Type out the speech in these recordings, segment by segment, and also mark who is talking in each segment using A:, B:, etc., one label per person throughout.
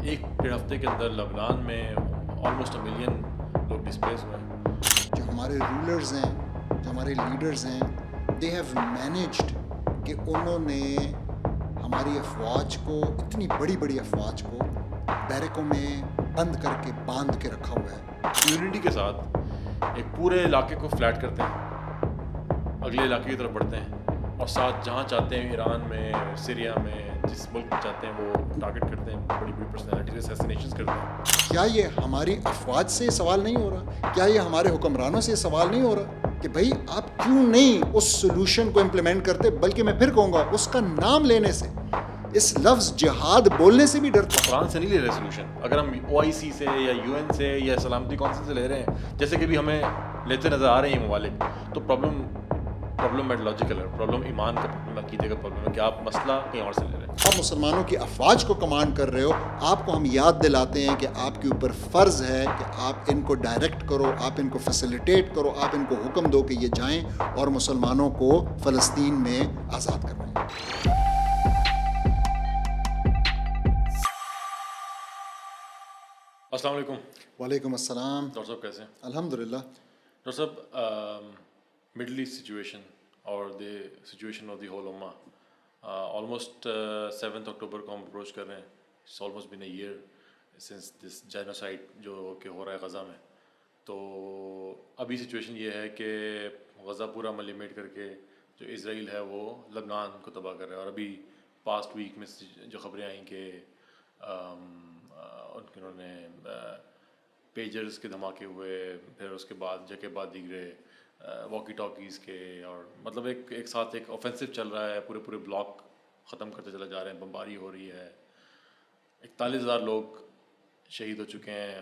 A: ایک ڈیڑھ ہفتے کے اندر لبنان میں آلموسٹ 1 ملین لوگ ڈسپلیس ہوئے ہیں.
B: جو ہمارے رولرز ہیں، جو ہمارے لیڈرز ہیں، دے ہیو مینیجڈ کہ انہوں نے ہماری افواج کو، اتنی بڑی بڑی افواج کو بیرکوں میں بند کر کے باندھ کے رکھا ہوا ہے.
A: یونٹی کے ساتھ ایک پورے علاقے کو فلیٹ کرتے ہیں، اگلے علاقے کی طرف بڑھتے ہیں، اور ساتھ جہاں چاہتے ہیں ایران میں، سیریا میں، جس ملک میں چاہتے ہیں وہ ٹارگٹ کرتے ہیں، بڑی بڑی پرسنالٹیز اسیسینیشنز کرتے ہیں.
B: کیا یہ ہماری افواج سے سوال نہیں ہو رہا؟ کیا یہ ہمارے حکمرانوں سے سوال نہیں ہو رہا کہ بھائی آپ کیوں نہیں اس سولوشن کو امپلیمنٹ کرتے؟ بلکہ میں پھر کہوں گا اس کا نام لینے سے، اس لفظ جہاد بولنے سے بھی ڈرتا.
A: افغان سے نہیں لے رہے سولوشن. اگر ہم OIC سے یا UN سے یا سلامتی کونسل سے لے رہے ہیں، جیسے کہ بھی ہمیں لیتے نظر آ رہے ہیں ممالک، تو پرابلم میٹالوجیکل ہے، پرابلم ایمان کا پرابلم، عقیدے کا پرابلم ہے کہ آپ مسئلہ کہیں اور سے لے رہے ہیں.
B: آپ مسلمانوں کی افواج کو کمانڈ کر رہے ہو. آپ کو ہم یاد دلاتے ہیں کہ آپ کے اوپر فرض ہے کہ آپ ان کو ڈائریکٹ کرو، آپ ان کو فیسیلیٹیٹ کرو، آپ ان کو حکم دو کہ یہ جائیں اور مسلمانوں کو فلسطین میں آزاد کروائیں.
A: السلام علیکم.
B: وعلیکم السلام.
A: ڈاکٹر صاحب کیسے ہیں؟
B: الحمدللہ.
A: ڈاکٹر صاحب، مڈل ایسٹ سچویشن اور the situation of the whole ummah, almost 7 October کو ہم اپروچ کر رہے ہیں. It's almost been a year since this genocide جو کہ ہو رہا ہے غزہ میں. تو ابھی سچویشن یہ ہے کہ غزہ پورا ملیمیٹ کر کے جو اسرائیل ہے وہ لبنان کو تباہ کر رہا ہے. اور ابھی پاسٹ ویک میں جو خبریں آئیں کہ انہوں نے پیجرز کے دھماکے ہوئے، پھر اس کے بعد جگہ بعد دیگرے واکی ٹاکیز کے، اور مطلب ایک ساتھ ایک اوفینسو چل رہا ہے، پورے بلاک ختم کرتے چلے جا رہے ہیں، بمباری ہو رہی ہے. 41,000 لوگ شہید ہو چکے ہیں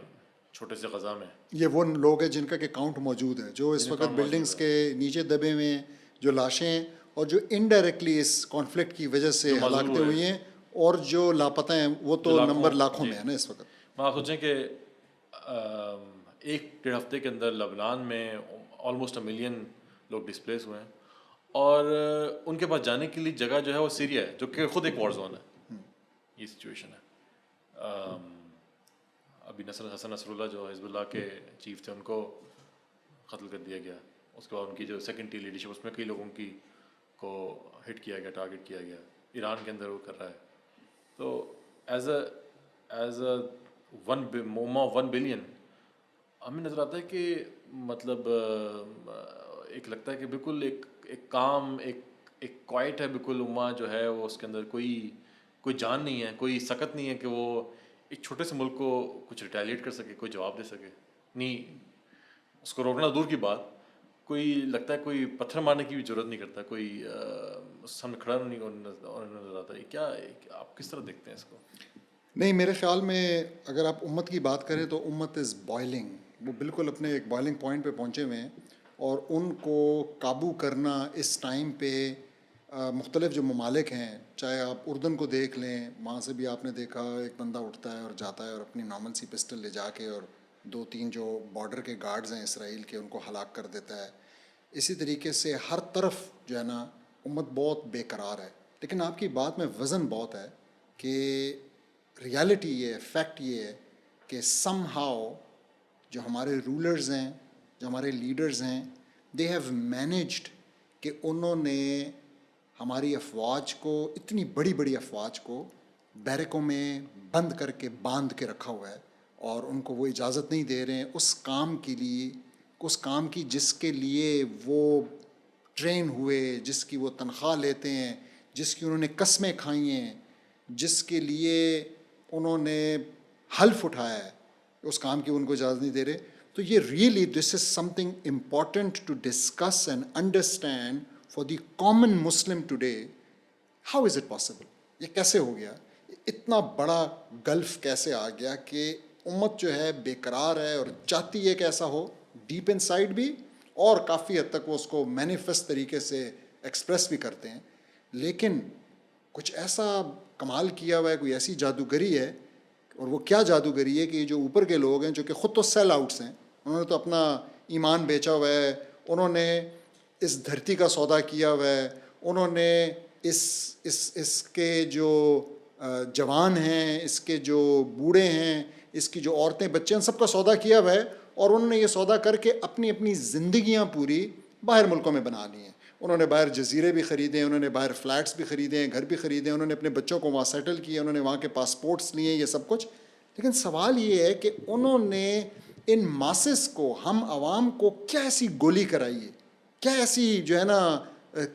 A: چھوٹے سے غزہ میں.
B: یہ وہ لوگ ہیں جن کا کہ کاؤنٹ موجود ہے، جو اس وقت بلڈنگز کے نیچے دبے ہوئے ہیں، جو لاشیں ہیں، اور جو انڈائریکٹلی اس کانفلکٹ کی وجہ سے ہلاکتیں ہوئی ہیں، اور جو لاپتہ ہیں وہ تو نمبر لاکھوں میں ہے نا اس وقت.
A: آپ سوچیں کہ ایک ڈیڑھ ہفتے کے اندر لبنان میں آلموسٹ 1 ملین لوگ ڈسپلیس ہوئے ہیں، اور ان کے پاس جانے کے لیے جگہ جو ہے وہ سیریا ہے، جو کہ خود ایک وار زون ہے. یہ سچویشن ہے. ابھی حسن نصر اللہ جو حزب اللہ کے چیف تھے، ان کو قتل کر دیا گیا. اس کے بعد ان کی جو سیکنڈ ٹی لیڈرشپ، اس میں کئی لوگوں کو ہٹ کیا گیا، ٹارگٹ کیا گیا. ایران کے اندر وہ کر رہا ہے. تو ایز اے 1 بلین ہمیں نظر آتا ہے کہ مطلب ایک لگتا ہے کہ بالکل ایک کام، ایک کوائٹ ہے بالکل امہ جو ہے وہ، اس کے اندر کوئی جان نہیں ہے، کوئی سکت نہیں ہے کہ وہ ایک چھوٹے سے ملک کو کچھ ریٹیلیٹ کر سکے، کوئی جواب دے سکے. نہیں، اس کو روکنا دور کی بات، کوئی لگتا ہے کوئی پتھر مارنے کی بھی ضرورت نہیں کرتا، کوئی سامنے کھڑا نہیں نظر آتا. کیا آپ کس طرح دیکھتے ہیں اس کو؟
B: نہیں، میرے خیال میں اگر آپ امت کی بات کریں تو امت از بوائلنگ. وہ بالکل اپنے ایک بوائلنگ پوائنٹ پہ پہنچے ہوئے ہیں، اور ان کو قابو کرنا اس ٹائم پہ مختلف جو ممالک ہیں، چاہے آپ اردن کو دیکھ لیں، وہاں سے بھی آپ نے دیکھا ایک بندہ اٹھتا ہے اور جاتا ہے اور اپنی نارمل سی پسٹل لے جا کے اور 2-3 جو بارڈر کے گارڈز ہیں اسرائیل کے، ان کو ہلاک کر دیتا ہے. اسی طریقے سے ہر طرف جو ہے نا امت بہت بے قرار ہے. لیکن آپ کی بات میں وزن بہت ہے کہ ریالٹی یہ ہے، فیکٹ یہ ہے کہ سم ہاؤ جو ہمارے رولرز ہیں، جو ہمارے لیڈرز ہیں، دے ہیو مینیجڈ کہ انہوں نے ہماری افواج کو، اتنی بڑی بڑی افواج کو بیرکوں میں بند کر کے باندھ کے رکھا ہوا ہے، اور ان کو وہ اجازت نہیں دے رہے ہیں اس کام کے لیے، اس کام کی جس کے لیے وہ ٹرین ہوئے، جس کی وہ تنخواہ لیتے ہیں، جس کی انہوں نے قسمیں کھائی ہیں، جس کے لیے انہوں نے حلف اٹھایا ہے، اس کام کی ان کو اجازت نہیں دے رہے. تو یہ really this is some thing important to discuss and understand for the common Muslim today. How is it possible? یہ کیسے ہو گیا؟ اتنا بڑا گلف کیسے آ گیا کہ امت جو ہے بے قرار ہے اور چاہتی ہے کہ ایسا ہو ڈیپ ان سائڈ بھی، اور کافی حد تک وہ اس کو مینیفیسٹ طریقے سے ایکسپریس بھی کرتے ہیں. لیکن کچھ ایسا کمال کیا ہوا ہے، کوئی ایسی جادوگری ہے. اور وہ کیا جادوگری ہے کہ جو اوپر کے لوگ ہیں جو کہ خود تو سیل آؤٹس ہیں، انہوں نے تو اپنا ایمان بیچا ہوا ہے، انہوں نے اس دھرتی کا سودا کیا ہوا ہے، انہوں نے اس کے جو جوان ہیں، اس کے جو بوڑھے ہیں، اس کی جو عورتیں بچے ہیں، سب کا سودا کیا ہوا ہے، اور انہوں نے یہ سودا کر کے اپنی اپنی زندگیاں پوری باہر ملکوں میں بنا لی ہیں. انہوں نے باہر جزیرے بھی خریدے، انہوں نے باہر فلیٹس بھی خریدے ہیں، گھر بھی خریدے، انہوں نے اپنے بچوں کو وہاں سیٹل کیے، انہوں نے وہاں کے پاسپورٹس لیے، یہ سب کچھ. لیکن سوال یہ ہے کہ انہوں نے ان ماسس کو، ہم عوام کو کیا ایسی گولی کرائی ہے، کیا ایسی جو ہے نا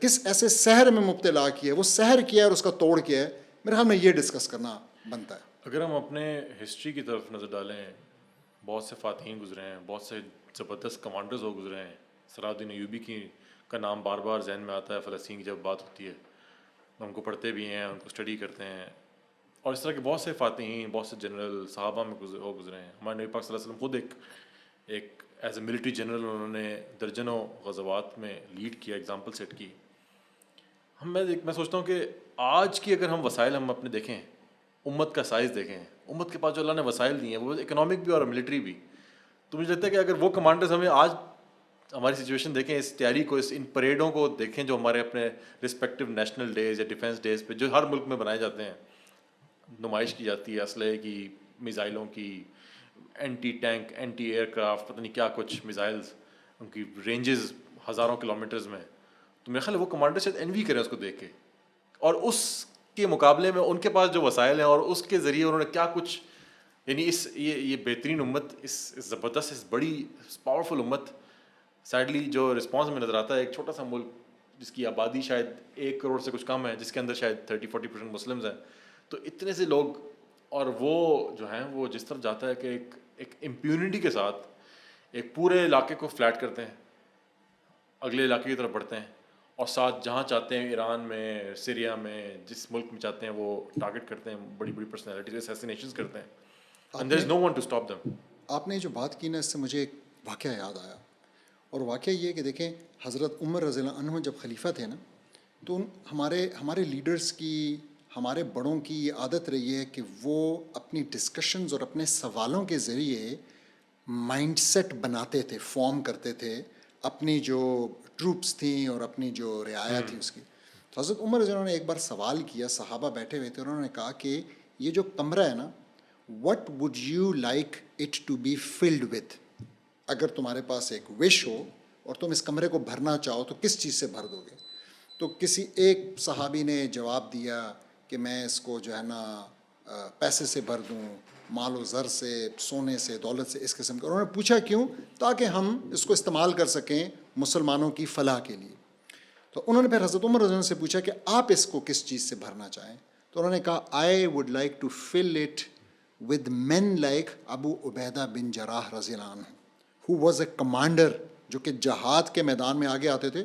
B: کس ایسے سحر میں مبتلا کیا ہے، وہ سحر کیا ہے اور اس کا توڑ کیا ہے. میرے خیال میں یہ ڈسکس کرنا بنتا ہے.
A: اگر ہم اپنے ہسٹری کی طرف نظر ڈالیں، بہت سے فاتحین گزرے ہیں، بہت سے زبردست کمانڈرز ہو گزرے ہیں. صلاح الدین ایوبی کا نام بار بار ذہن میں آتا ہے فلسطین کی جب بات ہوتی ہے. ہم کو پڑھتے بھی ہیں، ان کو اسٹڈی کرتے ہیں، اور اس طرح کے بہت سے فاتحین، بہت سے جنرل صحابہ میں گزرے ہیں. ہمارے نبی پاک صلی اللہ علیہ وسلم خود ایک ایز اے ملٹری جنرل انہوں نے درجنوں غزوات میں لیڈ کیا، اگزامپل سیٹ کی. میں سوچتا ہوں کہ آج کی اگر ہم وسائل ہم اپنے دیکھیں، امت کا سائز دیکھیں، امت کے پاس جو اللہ نے وسائل دیے ہیں وہ اکنامک بھی اور ملٹری بھی، تو مجھے لگتا ہے کہ اگر وہ کمانڈرز ہمیں آج ہماری سچویشن دیکھیں، اس تیاری کو، ان پریڈوں کو دیکھیں جو ہمارے اپنے رسپیکٹو نیشنل ڈیز یا ڈیفینس ڈیز پہ جو ہر ملک میں بنائے جاتے ہیں، نمائش کی جاتی ہے اسلحے کی، میزائلوں کی، anti tank, anti aircraft, پتہ نہیں کیا کچھ میزائلز، ان کی رینجز ہزاروں کلومیٹرز میں. تو میرے خیال ہے وہ کمانڈر شاید انوی کریں اس کو دیکھ کے، اور اس کے مقابلے میں ان کے پاس جو وسائل ہیں اور اس کے ذریعے انہوں نے کیا کچھ، یعنی یہ بہترین امت، اس زبردست، اس بڑی پاورفل امت، سیڈلی جو رسپانس میں نظر آتا ہے، ایک چھوٹا سا ملک جس کی آبادی شاید 1 کروڑ سے کچھ کم ہے، جس کے اندر شاید 30-40% مسلمز ہیں، تو اتنے سے لوگ، اور وہ جو ہیں وہ جس طرف جاتا ہے کہ ایک امپیونٹی کے ساتھ ایک پورے علاقے کو فلیٹ کرتے ہیں، اگلے علاقے کی طرف بڑھتے ہیں، اور ساتھ جہاں چاہتے ہیں ایران میں، سیریا میں، جس ملک میں چاہتے ہیں وہ ٹارگٹ کرتے ہیں، بڑی بڑی پرسنالٹیز، اسیسینیشنز کرتے ہیں. And there is no one to stop them.
B: آپ نے جو بات کی نا، اس سے مجھے ایک واقعہ یاد آیا، اور واقعہ یہ کہ دیکھیں حضرت عمر رضی اللہ عنہ جب خلیفہ تھے نا، تو ہمارے لیڈرز کی، ہمارے بڑوں کی یہ عادت رہی ہے کہ وہ اپنی ڈسکشنز اور اپنے سوالوں کے ذریعے مائنڈ سیٹ بناتے تھے، فارم کرتے تھے اپنی جو ٹروپس تھیں اور اپنی جو رعایا تھی اس کی. تو حضرت عمر رضی اللہ عنہ نے ایک بار سوال کیا، صحابہ بیٹھے ہوئے تھے، انہوں نے کہا کہ یہ جو کمرہ ہے نا، what would you like it to be filled with؟ اگر تمہارے پاس ایک وش ہو اور تم اس کمرے کو بھرنا چاہو تو کس چیز سے بھر دو گے؟ تو کسی ایک صحابی نے جواب دیا کہ میں اس کو جو ہے نا پیسے سے بھر دوں، مال و زر سے، سونے سے، دولت سے، اس قسم کا. انہوں نے پوچھا کیوں؟ تاکہ ہم اس کو استعمال کر سکیں مسلمانوں کی فلاح کے لیے. تو انہوں نے پھر حضرت عمر رضی اللہ عنہ سے پوچھا کہ آپ اس کو کس چیز سے بھرنا چاہیں؟ تو انہوں نے کہا I would like to fill it with men like Abu Ubaidah bin Jarrah رضی اللہ عنہ، who was a commander، جو کہ جہاد کے میدان میں آگے آتے تھے،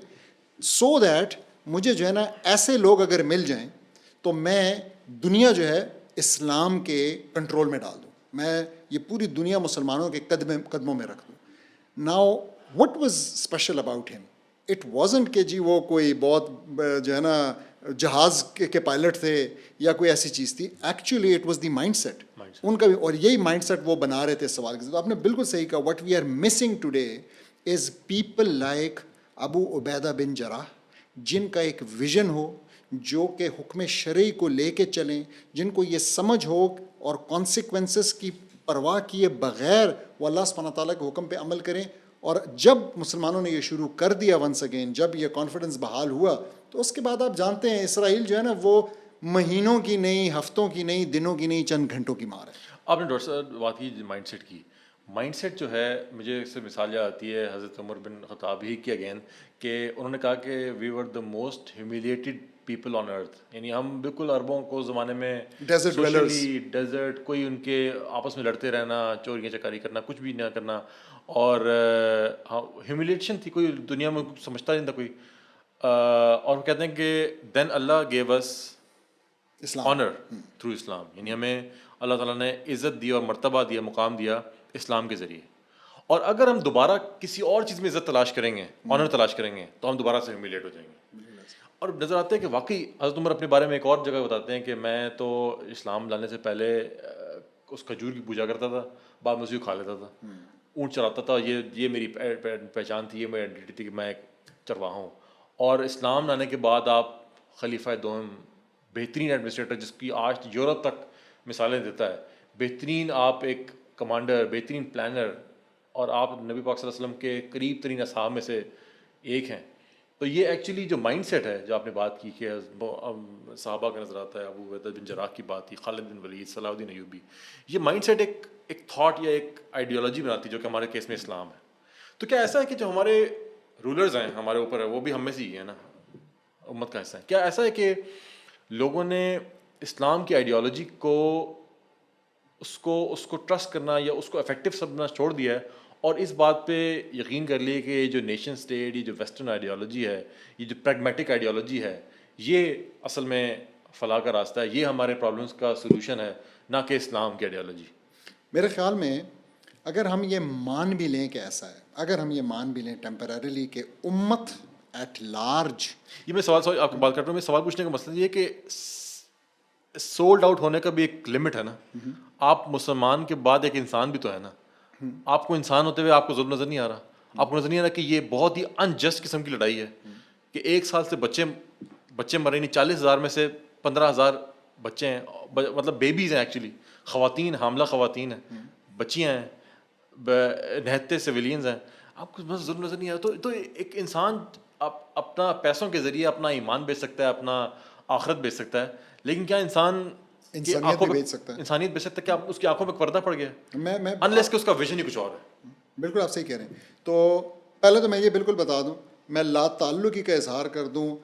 B: سو دیٹ مجھے جو ہے نا ایسے لوگ اگر مل جائیں تو میں دنیا جو ہے اسلام کے کنٹرول میں ڈال دوں، میں یہ پوری دنیا مسلمانوں کے قدموں میں رکھ دوں. Now what was special about ہم؟ اٹ وازنٹ کہ جی وہ کوئی بہت جو ہے نا جہاز کے پائلٹ تھے یا کوئی ایسی چیز تھی. Actually it was the mindset ان کا بھی، اور یہی مائنڈ سیٹ وہ بنا رہے تھے سوال کے. تو آپ نے بالکل صحیح کہا، what we are missing today is people like Abu Ubaidah bin Jarrah, جن کا ایک ویژن ہو، جو کہ حکم شرعی کو لے کے چلیں، جن کو یہ سمجھ ہو اور کانسیکوینسز کی پرواہ کیے بغیر وہ اللہ سبحانہ تعالیٰ کے حکم پہ عمل کریں. اور جب مسلمانوں نے یہ شروع کر دیا ونس اگین، جب یہ کانفیڈنس بحال ہوا، تو اس کے بعد آپ جانتے ہیں اسرائیل جو ہے نا وہ مہینوں کی نہیں، ہفتوں کی نہیں، دنوں کی نہیں، چند گھنٹوں کی مار ہے.
A: آپ نے ڈاکٹر صاحب بات کی مائنڈ سیٹ کی. مائنڈ سیٹ جو ہے، مجھے اس سے مثال یاد آتی ہے حضرت عمر بن خطاب ہی کی اگین، کہ انہوں نے کہا کہ وی ور دا موسٹ ہیومیلیٹڈ پیپل آن ارتھ. یعنی ہم بالکل عربوں کو زمانے میں سوشلی ڈیزرٹ، کوئی ان کے آپس میں لڑتے رہنا، چوریاں چکاری کرنا، کچھ بھی نہ کرنا، اور ہیومیلیشن تھی، کوئی دنیا میں کچھ سمجھتا نہیں تھا کوئی. اور وہ کہتے ہیں کہ دین اللہ گیو اس آنر تھرو اسلام، یعنی ہمیں اللہ تعالیٰ نے عزت دی اور مرتبہ دیا، مقام دیا اسلام کے ذریعے. اور اگر ہم دوبارہ کسی اور چیز میں عزت تلاش کریں گے، آنر تلاش کریں گے، تو ہم دوبارہ سے ہیومیلیٹ ہو جائیں گے. اور نظر آتا ہے کہ واقعی حضرت عمر اپنے بارے میں ایک اور جگہ بتاتے ہیں کہ میں تو اسلام لانے سے پہلے اس کھجور کی پوجا کرتا تھا، بعد میں اسی کو کھا لیتا تھا، اونٹ چراتا تھا، یہ میری پہچان تھی، یہ میری آئیڈینٹی تھی کہ میں ایک چرواہا ہوں. اور اسلام لانے کے بعد آپ خلیفہ دوم بہترین ایڈمنسٹریٹر جس کی آج یورپ تک مثالیں دیتا ہے, بہترین آپ ایک کمانڈر, بہترین پلانر, اور آپ نبی پاک صلی اللہ علیہ وسلم کے قریب ترین اصحاب میں سے ایک ہیں. تو یہ ایکچولی جو مائنڈ سیٹ ہے جو آپ نے بات کی کہ صحابہ کا نظر آتا ہے, ابو عبیدہ بن جراح کی بات کی, خالد بن ولید, صلاح الدین ایوبی, یہ مائنڈ سیٹ ایک تھاٹ یا ایک آئیڈیالوجی بناتی ہے جو کہ ہمارے کیس میں اسلام ہے. تو کیا ایسا ہے کہ جو ہمارے رولرز ہیں ہمارے اوپر ہے وہ بھی ہم میں سے ہی ہیں نا, امت کا حصہ ہے, کیا ایسا ہے کہ لوگوں نے اسلام کی آئیڈیالوجی کو اس کو ٹرسٹ کرنا یا اس کو افیکٹو سمجھنا چھوڑ دیا ہے, اور اس بات پہ یقین کر لیے کہ یہ جو نیشن اسٹیٹ, یہ جو ویسٹرن آئیڈیالوجی ہے, یہ جو پریگمیٹک آئیڈیالوجی ہے, یہ اصل میں فلاح کا راستہ ہے, یہ ہمارے پرابلمس کا سلوشن ہے, نہ کہ اسلام کی آئیڈیالوجی.
B: میرے خیال میں اگر ہم یہ مان بھی لیں کہ ایسا ہے, اگر ہم یہ مان بھی لیں ٹیمپرریلی کہ امت ایٹ لارج,
A: یہ میں سوال آپ کی بات کر رہا ہوں, میں سوال پوچھنے کا مقصد یہ ہے کہ سولڈ آؤٹ ہونے کا بھی ایک لمٹ ہے نا. آپ مسلمان کے بعد ایک انسان بھی تو ہے نا. آپ کو انسان ہوتے ہوئے آپ کو ظلم نظر نہیں آ رہا, آپ کو نظر نہیں آ رہا کہ یہ بہت ہی انجسٹ قسم کی لڑائی ہے کہ 1 سال سے بچے مر رہے نہیں, 40,000 میں سے 15,000 بچے ہیں, مطلب بیبیز ہیں ایکچولی, خواتین, حاملہ خواتین ہیں, بچیاں ہیں, نہتے سویلینز ہیں. آپ کو بس ظلم نظر نہیں آ رہا. تو ایک انسان اپنا پیسوں کے ذریعے اپنا ایمان بیچ سکتا ہے, اپنا آخرت بیچ سکتا ہے, لیکن کیا انسان
B: انسانیت بھی بیچ سکتا ہے؟
A: انسانیت بیچ سکتا ہے. کیا اس کی آنکھوں میں پردہ پڑ گیا,
B: میں
A: انلیس کہ اس کا ویژن ہی کچھ اور ہے.
B: بالکل آپ صحیح کہہ رہے ہیں. تو پہلے تو میں یہ بالکل بتا دوں, میں لا تعلقی کا اظہار کر دوں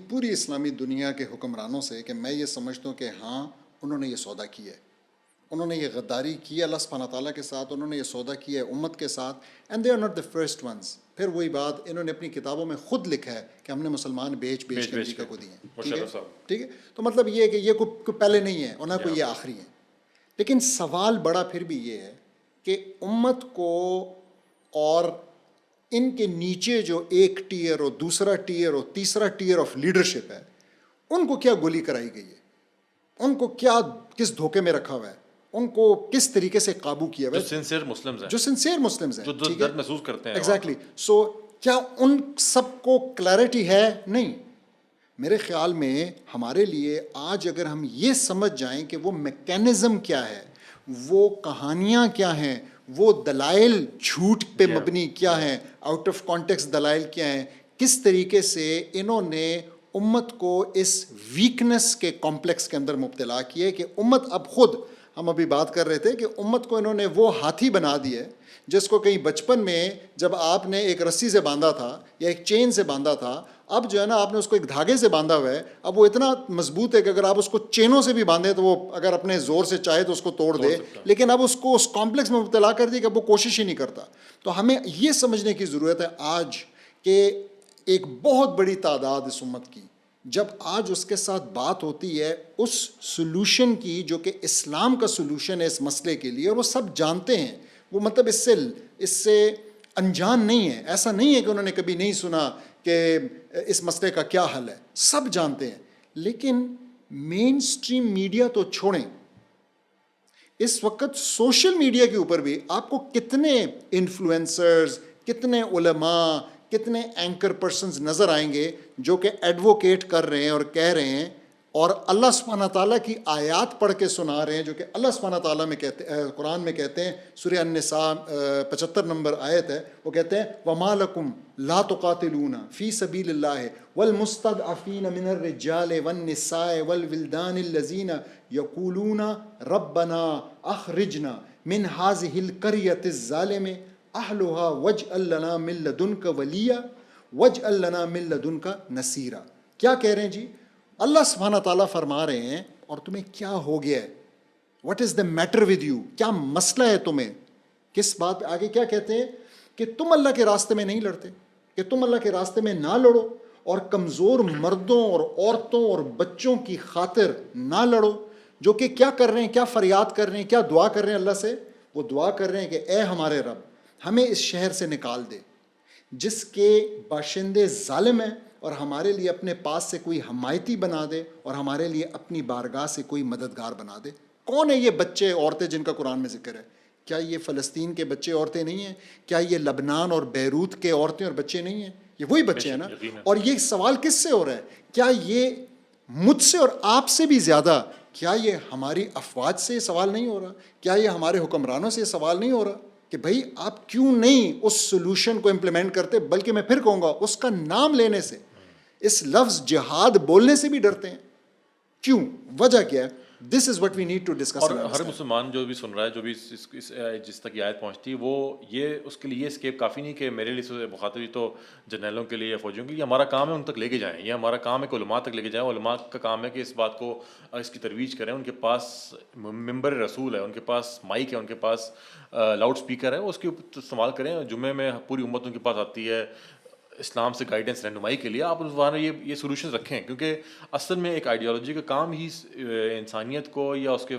B: پوری اسلامی دنیا کے حکمرانوں سے کہ میں یہ سمجھتا ہوں کہ ہاں انہوں نے یہ سودا کیا ہے, انہوں نے یہ غداری کی ہے اللہ سبحانہ تعالیٰ کے ساتھ, انہوں نے یہ سودا کیا ہے امت کے ساتھ, and they are not the first ones. پھر وہی بات انہوں نے اپنی کتابوں میں خود لکھا ہے کہ ہم نے مسلمان بیچ کر امریکہ کو دیے ہیں. ٹھیک ہے, تو مطلب یہ ہے کہ یہ کوئی پہلے نہیں ہے اور نہ کوئی یہ آخری ہے. لیکن سوال بڑا پھر بھی یہ ہے کہ امت کو اور ان کے نیچے جو ایک ٹیئر اور دوسرا ٹیئر اور تیسرا ٹیئر آف لیڈرشپ ہے, ان کو کیا گولی کرائی گئی ہے, ان کو کیا کس دھوکے میں رکھا ہوا ہے, ان کو کس طریقے سے قابو کیا ہوا ہے, جو سنسیئر مسلمز ہیں,
A: جو درد محسوس کرتے ہیں.
B: ایگزیکٹلی. سو کیا ان سب کو کلیئرٹی ہے؟ نہیں. میرے خیال میں ہمارے لیے آج اگر ہم یہ سمجھ جائیں کہ وہ میکینزم کیا ہے, وہ کہانیاں کیا ہیں, وہ دلائل جھوٹ پہ مبنی کیا ہیں, آؤٹ آف کانٹیکسٹ دلائل کیا ہیں, کس طریقے سے انہوں نے امت کو اس ویکنس کے کمپلیکس کے اندر مبتلا کیے کہ امت اب خود, ہم ابھی بات کر رہے تھے کہ امت کو انہوں نے وہ ہاتھی بنا دیا ہے جس کو کہیں بچپن میں جب آپ نے ایک رسی سے باندھا تھا یا ایک چین سے باندھا تھا, اب جو ہے نا آپ نے اس کو ایک دھاگے سے باندھا ہوا ہے, اب وہ اتنا مضبوط ہے کہ اگر آپ اس کو چینوں سے بھی باندھیں تو وہ اگر اپنے زور سے چاہے تو اس کو توڑ دے, لیکن اب اس کو اس کمپلیکس میں مبتلا کر دی کہ اب وہ کوشش ہی نہیں کرتا. تو ہمیں یہ سمجھنے کی ضرورت ہے آج کہ ایک بہت بڑی تعداد اس امت کی جب آج اس کے ساتھ بات ہوتی ہے اس سلوشن کی جو کہ اسلام کا سلوشن ہے اس مسئلے کے لیے, اور وہ سب جانتے ہیں, وہ مطلب اس سے انجان نہیں ہے, ایسا نہیں ہے کہ انہوں نے کبھی نہیں سنا کہ اس مسئلے کا کیا حل ہے, سب جانتے ہیں. لیکن مین سٹریم میڈیا تو چھوڑیں, اس وقت سوشل میڈیا کے اوپر بھی آپ کو کتنے انفلوئنسرز, کتنے علماء, کتنے اینکر پرسنز نظر آئیں گے جو کہ ایڈوکیٹ کر رہے ہیں اور کہہ رہے ہیں اور اللہ سبحانہ تعالیٰ کی آیات پڑھ کے سنا رہے ہیں, جو کہ اللہ سبحانہ تعالیٰ میں کہتے قرآن میں کہتے ہیں, سورہ النساء 75 نمبر آیت ہے, وہ کہتے ہیں وَمَا لَكُمْ لَا تُقَاتِلُونَ فِي سَبِيلِ اللَّهِ وَالْمُسْتَضْعَفِينَ مِنَ الرِّجَالِ وَالنِّسَاءِ وَالْوِلْدَانِ الَّذِينَ يَقُولُونَ رَبَّنَا أَخْرِجْنَا مِنْ هَٰذِهِ الْقَرْيَةِ الظَّالِمِ أَهْلُهَا وَاجْعَل لَّنَا مِن لَّدُنكَ وَلِيًّا وَاجْعَل لَّنَا مِن لَّدُنكَ نَصِيرًا. کیا کہہ رہے ہیں جی؟ اللہ سبحانہ تعالیٰ فرما رہے ہیں اور تمہیں کیا ہو گیا ہے, what is the matter with you, کیا مسئلہ ہے تمہیں, کس بات. آگے کیا کہتے ہیں کہ تم اللہ کے راستے میں نہیں لڑتے, کہ تم اللہ کے راستے میں نہ لڑو اور کمزور مردوں اور عورتوں اور بچوں کی خاطر نہ لڑو, جو کہ کیا کر رہے ہیں, کیا فریاد کر رہے ہیں, کیا دعا کر رہے ہیں اللہ سے, وہ دعا کر رہے ہیں کہ اے ہمارے رب ہمیں اس شہر سے نکال دے جس کے باشندے ظالم ہیں, اور ہمارے لیے اپنے پاس سے کوئی حمایتی بنا دے اور ہمارے لیے اپنی بارگاہ سے کوئی مددگار بنا دے. کون ہے یہ بچے عورتیں جن کا قرآن میں ذکر ہے؟ کیا یہ فلسطین کے بچے عورتیں نہیں ہیں؟ کیا یہ لبنان اور بیروت کے عورتیں اور بچے نہیں ہیں؟ یہ وہی بچے ہیں نا. اور یہ سوال کس سے ہو رہا ہے؟ کیا یہ مجھ سے اور آپ سے بھی زیادہ کیا یہ ہماری افواج سے سوال نہیں ہو رہا؟ کیا یہ ہمارے حکمرانوں سے سوال نہیں ہو رہا کہ بھائی آپ کیوں نہیں اس سولوشن کو امپلیمنٹ کرتے؟ بلکہ میں پھر کہوں گا اس کا نام لینے سے, اس لفظ جہاد بولنے سے بھی ڈرتے ہیں. کیوں؟ وجہ کیا ہے؟ This is what we need to discuss.
A: اور ہر مسلمان جو بھی سن رہا ہے, جو بھی جس تک یہ آیت پہنچتی ہے, وہ یہ اس کے لیے یہ اسکیپ کافی نہیں کہ میرے لیے مخاطبی تو جرنیلوں کے لیے یا فوجیوں کے لیے. ہمارا کام ہے ان تک لے کے جائیں, یہ ہمارا کام ہے کہ علماء تک لے کے جائیں. علماء کا کام ہے کہ اس بات کو, اس کی ترویج کریں. ان کے پاس ممبر رسول ہے, ان کے پاس مائک ہے, ان کے پاس لاؤڈ اسپیکر ہے, اس کے استعمال کریں. جمعے میں پوری امت ان کے پاس آتی ہے اسلام سے گائیڈنس رہنمائی کے لیے. آپ وہاں یہ سولوشن رکھیں, کیونکہ اصل میں ایک آئیڈیالوجی کا کام ہی انسانیت کو یا اس کے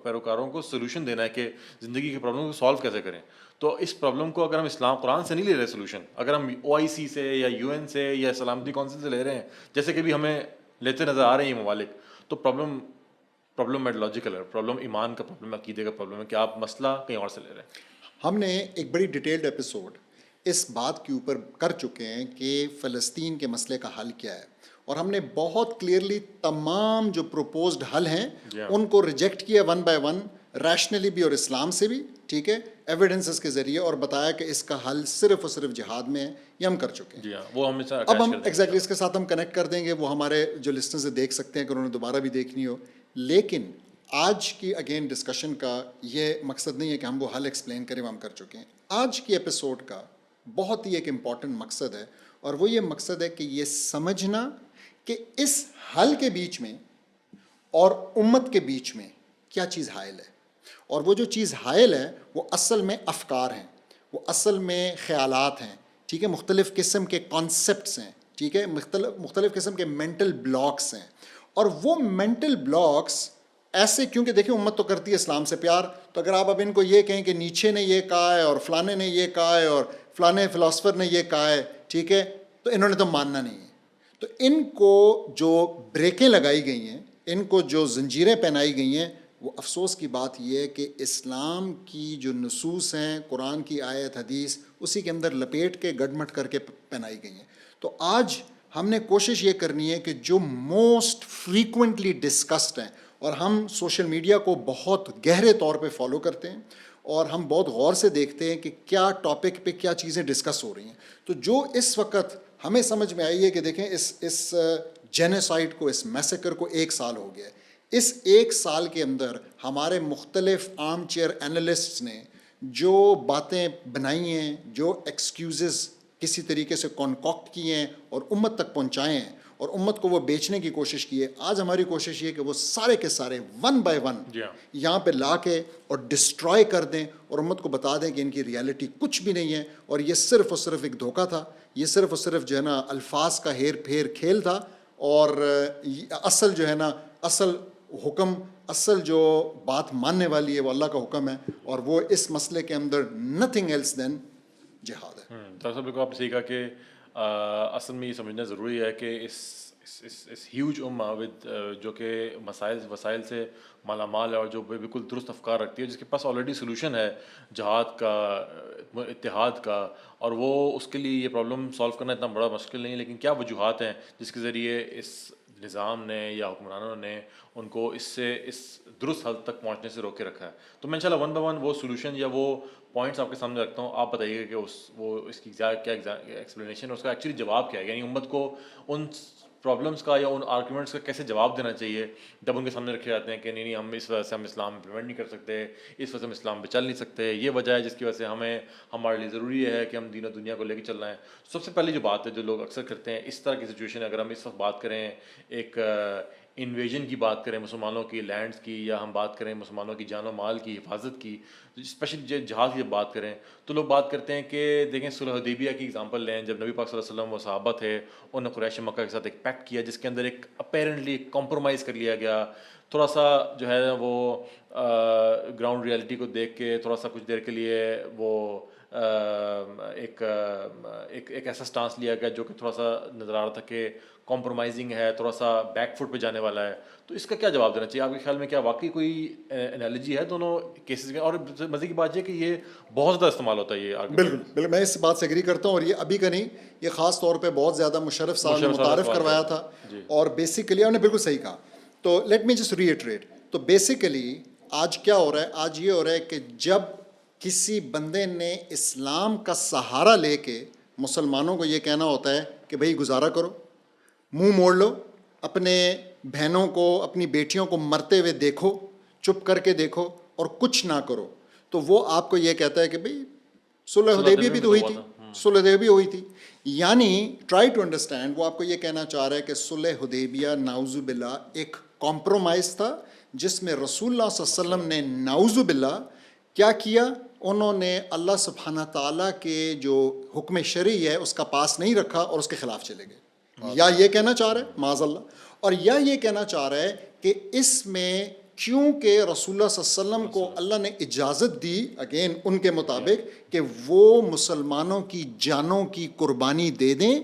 A: پیروکاروں کو سولوشن دینا ہے کہ زندگی کے پرابلم کو سالو کیسے کریں. تو اس پرابلم کو اگر ہم اسلام قرآن سے نہیں لے رہے سولوشن, اگر ہم OIC سے یا UN سے یا سلامتی کونسل سے لے رہے ہیں, جیسے کہ بھی ہمیں لیتے نظر آ رہے ہیں یہ ممالک, تو پرابلم میٹولوجیکل ہے. پرابلم ایمان کا پرابلم, عقیدے کا پرابلم ہے کہ آپ مسئلہ کہیں اور سے لے رہے ہیں.
B: ہم نے ایک بڑی ڈیٹیلڈ ایپیسوڈ اس بات کے اوپر کر چکے ہیں کہ فلسطین کے مسئلے کا حل کیا ہے, اور ہم نے بہت کلیئرلی تمام جو پروپوزڈ حل ہیں ان کو ریجیکٹ کیا ون بائی ون, ریشنلی بھی اور اسلام سے بھی, ٹھیک ہے, ایویڈنسز کے ذریعے, اور بتایا کہ اس کا حل صرف اور صرف جہاد میں ہے. یہ ہم کر چکے ہیں.
A: وہ
B: اب ہم ایگزیکٹلی اس کے ساتھ ہم کنیکٹ کر دیں گے, وہ ہمارے جو لسنرز دیکھ سکتے ہیں کہ انہوں نے دوبارہ بھی دیکھنی ہو. لیکن آج کی اگین ڈسکشن کا یہ مقصد نہیں ہے کہ ہم وہ حل ایکسپلین کریں, وہ ہم کر چکے ہیں. آج کی ایپیسوڈ کا بہت ہی ایک امپورٹنٹ مقصد ہے, اور وہ یہ مقصد ہے کہ یہ سمجھنا کہ اس حل کے بیچ میں اور امت کے بیچ میں کیا چیز حائل ہے. اور وہ جو چیز حائل ہے وہ اصل میں افکار ہیں, وہ اصل میں خیالات ہیں, ٹھیک ہے, مختلف قسم کے کانسیپٹس ہیں, ٹھیک ہے, مختلف قسم کے مینٹل بلاکس ہیں. اور وہ مینٹل بلاکس ایسے, کیونکہ دیکھیں امت تو کرتی ہے اسلام سے پیار, تو اگر آپ اب ان کو یہ کہیں کہ نیچے نے یہ کہا ہے اور فلانے نے یہ کہا ہے اور فلانے فلاسفر نے یہ کہا ہے, ٹھیک ہے, تو انہوں نے تو ماننا نہیں ہے. تو ان کو جو بریکیں لگائی گئی ہیں, ان کو جو زنجیریں پہنائی گئی ہیں, وہ افسوس کی بات یہ ہے کہ اسلام کی جو نصوص ہیں, قرآن کی آیت حدیث, اسی کے اندر لپیٹ کے گڈمٹ کر کے پہنائی گئی ہیں. تو آج ہم نے کوشش یہ کرنی ہے کہ جو موسٹ فریکوینٹلی ڈسکسڈ ہیں, اور ہم سوشل میڈیا کو بہت گہرے طور پہ فالو کرتے ہیں اور ہم بہت غور سے دیکھتے ہیں کہ کیا ٹاپک پہ کیا چیزیں ڈسکس ہو رہی ہیں. تو جو اس وقت ہمیں سمجھ میں آئی ہے کہ دیکھیں اس جینوسائڈ کو, اس میسیکر کو 1 سال ہو گیا ہے. اس 1 سال کے اندر ہمارے مختلف آرم چیئر اینالسٹس نے جو باتیں بنائی ہیں, جو ایکسکیوزز کسی طریقے سے کانکاکٹ کیے ہیں اور امت تک پہنچائے ہیں, اور امت کو وہ بیچنے کی کوشش کی ہے. آج ہماری کوشش یہ ہے کہ وہ سارے کے سارے ون بائی ون یہاں پہ لا کے اور ڈسٹرائے کر دیں, اور امت کو بتا دیں کہ ان کی ریالٹی کچھ بھی نہیں ہے, اور یہ صرف اور صرف ایک دھوکہ تھا, یہ صرف اور صرف جو ہے نا الفاظ کا ہیر پھیر کھیل تھا, اور اصل جو ہے نا اصل حکم, اصل جو بات ماننے والی ہے وہ اللہ کا حکم ہے, اور وہ اس مسئلے کے اندر نتھنگ ایلس دین جہاد ہے.
A: دراصل بالکل آپ نے سیکھا کہ اصل میں یہ سمجھنا ضروری ہے کہ اس ہیوج امہ ود جو کہ وسائل سے مالا مال ہے, اور جو بالکل درست افکار رکھتی ہے, جس کے پاس آلریڈی سولوشن ہے جہاد کا, اتحاد کا, اور وہ اس کے لیے یہ پرابلم سالو کرنا اتنا بڑا مشکل نہیں ہے. لیکن کیا وجوہات ہیں جس کے ذریعے اس نظام نے یا حکمرانوں نے ان کو اس درست حد تک پہنچنے سے روکے رکھا ہے. تو میں انشاءاللہ ون بائی ون وہ سولوشن یا وہ پوائنٹس آپ کے سامنے رکھتا ہوں. آپ بتائیے گا کہ اس کی کیا ایکسپلینیشن ہے, اس کا ایکچولی جواب کیا ہے, یعنی امت کو ان پرابلمس کا یا ان آرگومنٹس کا کیسے جواب دینا چاہیے جب ان کے سامنے رکھے جاتے ہیں کہ نہیں ہم اس وجہ سے ہم اسلام امپلیمنٹ نہیں کر سکتے, اس وجہ سے ہم اسلام پہ چل نہیں سکتے, یہ وجہ ہے جس کی وجہ سے ہمارے لیے ضروری ہے کہ ہم دین و دنیا کو لے کے چلنا ہے. سب سے پہلی جو بات ہے جو لوگ اکثر کرتے ہیں اس طرح کی سچویشن, اگر ہم اس وقت بات کریں ایک انویژن کی بات کریں مسلمانوں کی لینڈز کی, یا ہم بات کریں مسلمانوں کی جان و مال کی حفاظت کی, اسپیشلی جہاد کی جب بات کریں تو لوگ بات کرتے ہیں کہ دیکھیں صلح حدیبیہ کی اگزامپل لیں, جب نبی پاک صلی اللہ علیہ وسلم و صحابہ تھے, انہوں نے قریش مکہ کے ساتھ ایک پیکٹ کیا جس کے اندر ایک اپیرنٹلی کمپرومائز کر لیا گیا تھوڑا سا جو ہے وہ گراؤنڈ ریالٹی کو دیکھ کے تھوڑا سا کچھ دیر کے لیے وہ ایک ایسا سٹانس لیا گیا جو کہ تھوڑا سا نظر آ رہا تھا کہ کمپرومائزنگ ہے, تھوڑا سا بیک فٹ پہ جانے والا ہے. تو اس کا کیا جواب دینا چاہیے آپ کے خیال میں؟ کیا واقعی کوئی انالوجی ہے دونوں کیسز میں؟ اور مزے کی بات یہ کہ یہ بہت زیادہ استعمال ہوتا ہے یہ آرگومنٹ.
B: بالکل میں اس بات سے ایگری کرتا ہوں, اور یہ ابھی کا نہیں, یہ خاص طور پہ بہت زیادہ مشرف صاحب نے متعارف کروایا تھا. اور بیسیکلی آپ نے بالکل صحیح کہا. تو لیٹ می جسٹ ریٹریٹ. تو بیسیکلی آج کیا ہو رہا ہے, آج یہ ہو رہا ہے کہ جب کسی بندے نے اسلام کا سہارا لے کے مسلمانوں کو یہ کہنا ہوتا ہے کہ بھئی گزارا کرو, منہ موڑ لو, اپنے بہنوں کو اپنی بیٹیوں کو مرتے ہوئے دیکھو, چپ کر کے دیکھو اور کچھ نہ کرو, تو وہ آپ کو یہ کہتا ہے کہ بھئی صلح حدیبیہ بھی تو ہوئی تھی, صلح حدیبیہ ہوئی تھی. یعنی ٹرائی ٹو انڈرسٹینڈ, وہ آپ کو یہ کہنا چاہ رہا ہے کہ صلح حدیبیہ نعوذ باللہ ایک کمپرومائز تھا جس میں رسول اللہ صلی اللہ علیہ وسلم نے نعوذ باللہ کیا کیا, انہوں نے اللہ سبحانہ تعالیٰ کے جو حکم شرعی ہے اس کا پاس نہیں رکھا اور اس کے خلاف چلے گئے. یا یہ کہنا چاہ رہا ہے معاذ اللہ, اور یا یہ کہنا چاہ رہا ہے کہ اس میں کیونکہ رسول اللہ صلی اللہ علیہ وسلم کو اللہ نے اجازت دی, اگین ان کے مطابق, کہ وہ مسلمانوں کی جانوں کی قربانی دے دیں,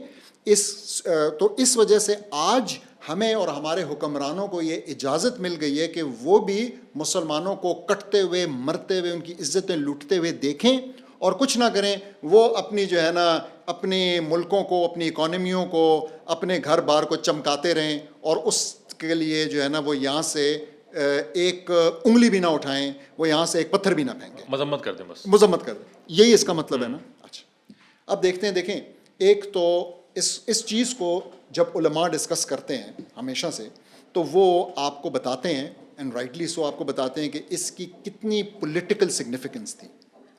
B: تو اس وجہ سے آج ہمیں اور ہمارے حکمرانوں کو یہ اجازت مل گئی ہے کہ وہ بھی مسلمانوں کو کٹتے ہوئے, مرتے ہوئے, ان کی عزتیں لوٹتے ہوئے دیکھیں اور کچھ نہ کریں. وہ اپنی جو ہے نا اپنے ملکوں کو, اپنی اکانومیوں کو, اپنے گھر بار کو چمکاتے رہیں, اور اس کے لیے جو ہے نا وہ یہاں سے ایک انگلی بھی نہ اٹھائیں, وہ یہاں سے ایک پتھر بھی نہ پھینکیں,
A: مذمت کر دیں, بس
B: مذمت کر دیں. یہی اس کا مطلب ہے نا. اچھا اب دیکھتے ہیں, دیکھیں ایک تو اس چیز کو جب علماء ڈسکس کرتے ہیں ہمیشہ سے, تو وہ آپ کو بتاتے ہیں, اینڈ رائٹلی سو آپ کو بتاتے ہیں کہ اس کی کتنی پولیٹیکل سگنیفیکنس تھی,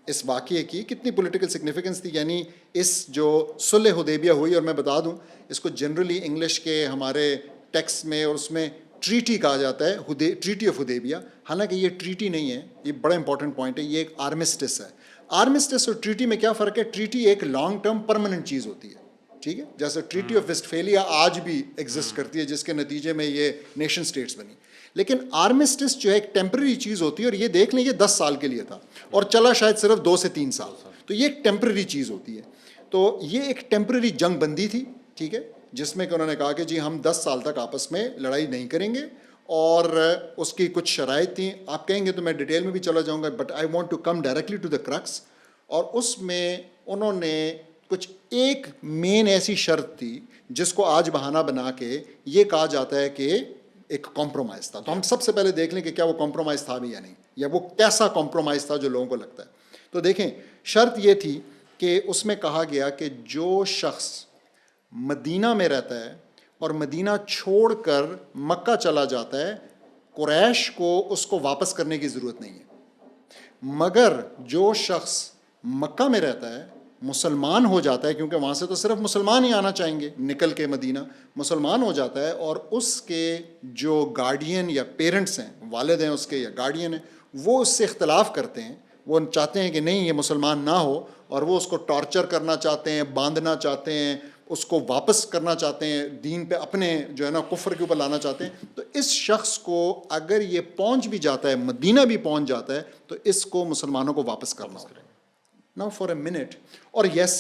B: اس واقعے کی کتنی پولیٹیکل سگنیفیکنس تھی. یعنی اس جو صلح حدیبیہ ہوئی, اور میں بتا دوں اس کو جنرلی انگلش کے ہمارے ٹیکسٹ میں اور اس میں ٹریٹی کہا جاتا ہے, ٹریٹی آف حدیبیہ. حالانکہ یہ ٹریٹی نہیں ہے, یہ بڑا امپورٹنٹ پوائنٹ ہے, یہ ایک آرمسٹس ہے. آرمسٹس اور ٹریٹی میں کیا فرق ہے؟ ٹریٹی ایک لانگ ٹرم پرماننٹ چیز ہوتی ہے, ٹھیک ہے, جیسے ٹریٹی آف ویسٹفیلیا آج بھی ایگزسٹ کرتی ہے, جس کے نتیجے میں یہ نیشن سٹیٹس بنی. لیکن آرمسٹس جو ہے ایک ٹیمپرری چیز ہوتی ہے, اور یہ دیکھ لیں یہ 10 سال کے لیے تھا اور چلا شاید صرف 2 سے 3 سال, تو یہ ایک ٹیمپرری چیز ہوتی ہے. تو یہ ایک ٹیمپرری جنگ بندی تھی, ٹھیک ہے, جس میں کہ انہوں نے کہا کہ جی ہم 10 سال تک آپس میں لڑائی نہیں کریں گے, اور اس کی کچھ شرائط تھیں. آپ کہیں گے تو میں ڈیٹیل میں بھی چلا جاؤں گا, but I want to come directly to the crux. اور اس میں انہوں نے کچھ ایک مین ایسی شرط تھی جس کو آج بہانہ بنا کے یہ کہا جاتا ہے کہ ایک کمپرومائز تھا. تو ہم سب سے پہلے دیکھ لیں کہ کیا وہ کمپرومائز تھا بھی یا نہیں, یا وہ کیسا کمپرومائز تھا جو لوگوں کو لگتا ہے. تو دیکھیں شرط یہ تھی کہ اس میں کہا گیا کہ جو شخص مدینہ میں رہتا ہے اور مدینہ چھوڑ کر مکہ چلا جاتا ہے, قریش کو اس کو واپس کرنے کی ضرورت نہیں ہے, مگر جو شخص مکہ میں رہتا ہے, مسلمان ہو جاتا ہے, کیونکہ وہاں سے تو صرف مسلمان ہی آنا چاہیں گے نکل کے مدینہ, مسلمان ہو جاتا ہے, اور اس کے جو گارڈین یا پیرنٹس ہیں, والد ہیں اس کے یا گارڈین ہیں, وہ اس سے اختلاف کرتے ہیں, وہ چاہتے ہیں کہ نہیں یہ مسلمان نہ ہو, اور وہ اس کو ٹارچر کرنا چاہتے ہیں, باندھنا چاہتے ہیں, اس کو واپس کرنا چاہتے ہیں دین پہ, اپنے جو ہے نا کفر کے اوپر لانا چاہتے ہیں. تو اس شخص کو اگر یہ پہنچ بھی جاتا ہے, مدینہ بھی پہنچ جاتا ہے, تو اس کو مسلمانوں کو واپس کرنا ہوگا. Now for a minute, اور yes,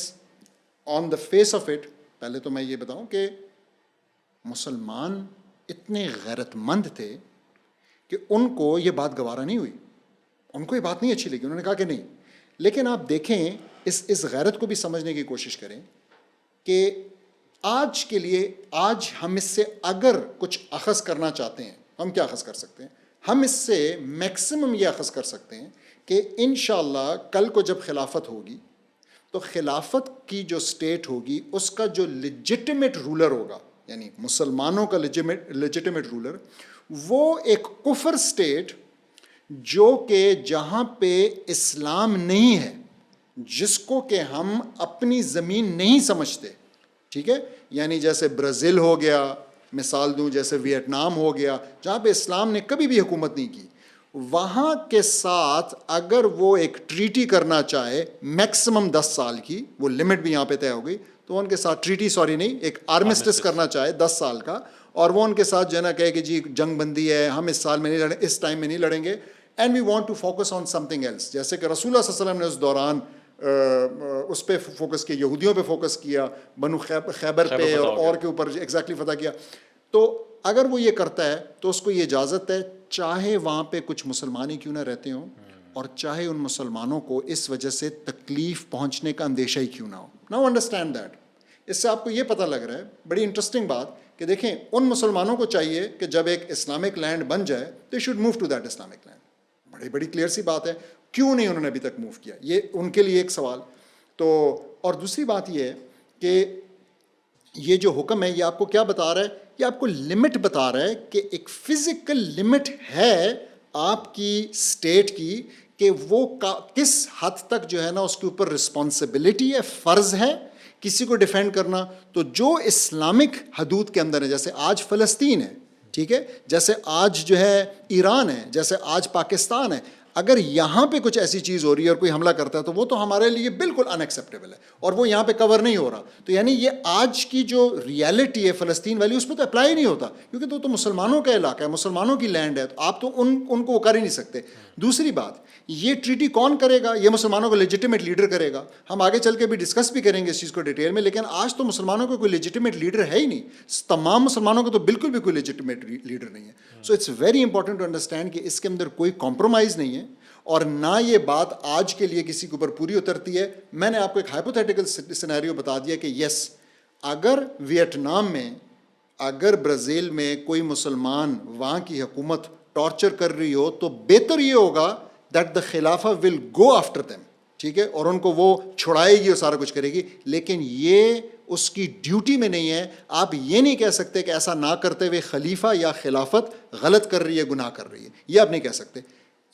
B: on the face of it, پہلے تو میں یہ بتاؤں کہ مسلمان اتنے غیرت مند تھے کہ ان کو یہ بات گوارا نہیں ہوئی, ان کو یہ بات نہیں اچھی لگی, انہوں نے کہا کہ نہیں. لیکن آپ دیکھیں اس غیرت کو بھی سمجھنے کی کوشش کریں کہ آج کے لیے, آج ہم اس سے اگر کچھ اخذ کرنا چاہتے ہیں, ہم کیا اخذ کر سکتے ہیں؟ ہم اس سے میکسیمم یہ اخذ کر سکتے ہیں کہ انشاءاللہ کل کو جب خلافت ہوگی تو خلافت کی جو سٹیٹ ہوگی اس کا جو لیجٹیمیٹ رولر ہوگا, یعنی مسلمانوں کا لیجٹیمیٹ رولر, وہ ایک کفر سٹیٹ جو کہ جہاں پہ اسلام نہیں ہے, جس کو کہ ہم اپنی زمین نہیں سمجھتے, ٹھیک ہے, یعنی جیسے برازیل ہو گیا, مثال دوں جیسے ویتنام ہو گیا, جہاں پہ اسلام نے کبھی بھی حکومت نہیں کی, وہاں کے ساتھ اگر وہ ایک ٹریٹی کرنا چاہے میکسیمم 10 سال کی, وہ لمٹ بھی یہاں پہ طے ہو گئی, تو ان کے ساتھ ٹریٹی, سوری نہیں, ایک آرمسٹس کرنا چاہے 10 سال کا, اور وہ ان کے ساتھ جو ہے نا کہے کہ جی جنگ بندی ہے, ہم اس سال میں نہیں لڑیں, اس ٹائم میں نہیں لڑیں گے, and we want to focus on something else. جیسے کہ رسول اللہ صلی اللہ علیہ وسلم نے اس دوران اس پہ فوکس کیا, یہودیوں پہ فوکس کیا, بنو خیبر پہ اور کے اوپر ایگزیکٹلی فتح کیا. تو اگر وہ یہ کرتا ہے تو اس کو یہ اجازت ہے, چاہے وہاں پہ کچھ مسلمان ہی کیوں نہ رہتے ہوں, اور چاہے ان مسلمانوں کو اس وجہ سے تکلیف پہنچنے کا اندیشہ ہی کیوں نہ ہو. Now understand that. اس سے آپ کو یہ پتہ لگ رہا ہے, بڑی انٹرسٹنگ بات, کہ دیکھیں ان مسلمانوں کو چاہیے کہ جب ایک اسلامک لینڈ بن جائے they should move to that Islamic land. بڑی کلیئر سی بات ہے, کیوں نہیں انہوں نے ابھی تک موو کیا, یہ ان کے لیے ایک سوال. تو اور دوسری بات یہ ہے کہ یہ جو حکم ہے یہ آپ کو کیا بتا رہا ہے, یہ آپ کو لمٹ بتا رہا ہے کہ ایک فزیکل لمٹ ہے آپ کی اسٹیٹ کی, کہ وہ کس حد تک جو ہے نا اس کے اوپر رسپانسبلٹی ہے, فرض ہے کسی کو ڈیفینڈ کرنا. تو جو اسلامک حدود کے اندر ہے, جیسے آج فلسطین ہے, ٹھیک ہے, جیسے آج جو ہے ایران ہے, جیسے آج پاکستان ہے, اگر یہاں پہ کچھ ایسی چیز ہو رہی ہے اور کوئی حملہ کرتا ہے تو وہ تو ہمارے لیے بالکل ان ایکسیپٹیبل ہے, اور وہ یہاں پہ کور نہیں ہو رہا. تو یعنی یہ آج کی جو ریالٹی ہے فلسطین والی, اس پہ تو اپلائی نہیں ہوتا, کیونکہ تو مسلمانوں کا علاقہ ہے, مسلمانوں کی لینڈ ہے, تو آپ تو ان کو وہ کر ہی نہیں سکتے. دوسری بات, یہ ٹریٹی کون کرے گا, یہ مسلمانوں کو لیجیٹیمیٹ لیڈر کرے گا. ہم آگے چل کے بھی ڈسکس بھی کریں گے اس چیز کو ڈیٹیل میں, لیکن آج تو مسلمانوں کو کوئی لیجیٹیمیٹ لیڈر ہے ہی نہیں. تمام مسلمانوں کو تو بالکل بھی کوئی لیجیٹیمیٹ لیڈر نہیں ہے. So it's very important to understand کہ اس کے اندر کوئی کمپرومائز نہیں ہے, اور نہ یہ بات آج کے لیے کسی کے اوپر پوری اترتی ہے. میں نے آپ کو ایک ہائپوتھیٹیکل سینیریو بتا دیا کہ یس, اگر ویتنام میں, اگر برازیل میں کوئی مسلمان وہاں کی حکومت ٹارچر کر رہی ہو, تو بہتر یہ ہوگا that the Khilafah will go after them, ٹھیک ہے, اور ان کو وہ چھڑائے گی اور سارا کچھ کرے گی. لیکن یہ اس کی ڈیوٹی میں نہیں ہے. آپ یہ نہیں کہہ سکتے کہ ایسا نہ کرتے ہوئے خلیفہ یا خلافت غلط کر رہی ہے, گناہ کر رہی ہے, یہ آپ نہیں کہہ سکتے.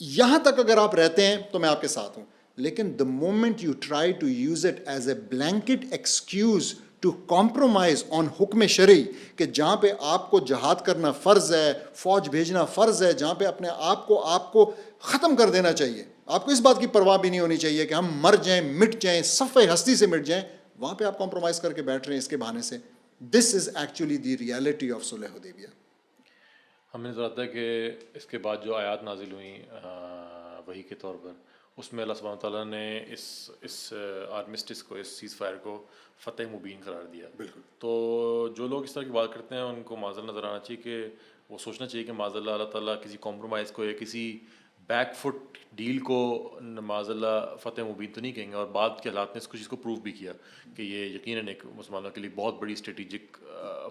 B: یہاں تک اگر آپ رہتے ہیں تو میں آپ کے ساتھ ہوں, لیکن the moment you try to use it as a blanket excuse to compromise on حکم شرعی, کہ جہاں پہ آپ کو جہاد کرنا فرض ہے, فوج بھیجنا فرض ہے, جہاں پہ اپنے آپ کو ختم کر دینا چاہیے, آپ کو اس بات کی پرواہ بھی نہیں ہونی چاہیے کہ ہم مر جائیں, مٹ جائیں, صفحہ ہستی سے مٹ جائیں, وہاں پہ آپ کمپرومائز کر کے بیٹھ رہے ہیں اس کے بہانے سے. This is actually the reality of Sulh Hudaybiyyah.
A: ہمیں نظر آتا ہے کہ اس کے بعد جو آیات نازل ہوئیں وحی کے طور پر, اس میں اللہ سبحانہ تعالیٰ نے اس آرمسٹس کو, اس سیز فائر کو فتح مبین قرار دیا.
B: بالکل.
A: تو جو لوگ اس طرح کی بات کرتے ہیں ان کو معذر نظر آنا چاہیے کہ وہ سوچنا چاہیے کہ معاذ اللہ تعالیٰ کسی کمپرومائز کو یا کسی بیک فٹ ڈیل کو معاذ اللہ فتح مبین تو نہیں کہیں گے. اور بعد کے حالات نے اس چیز کو پروو بھی کیا کہ یہ یقیناً ایک مسلمانوں کے لیے بہت بڑی اسٹریٹجک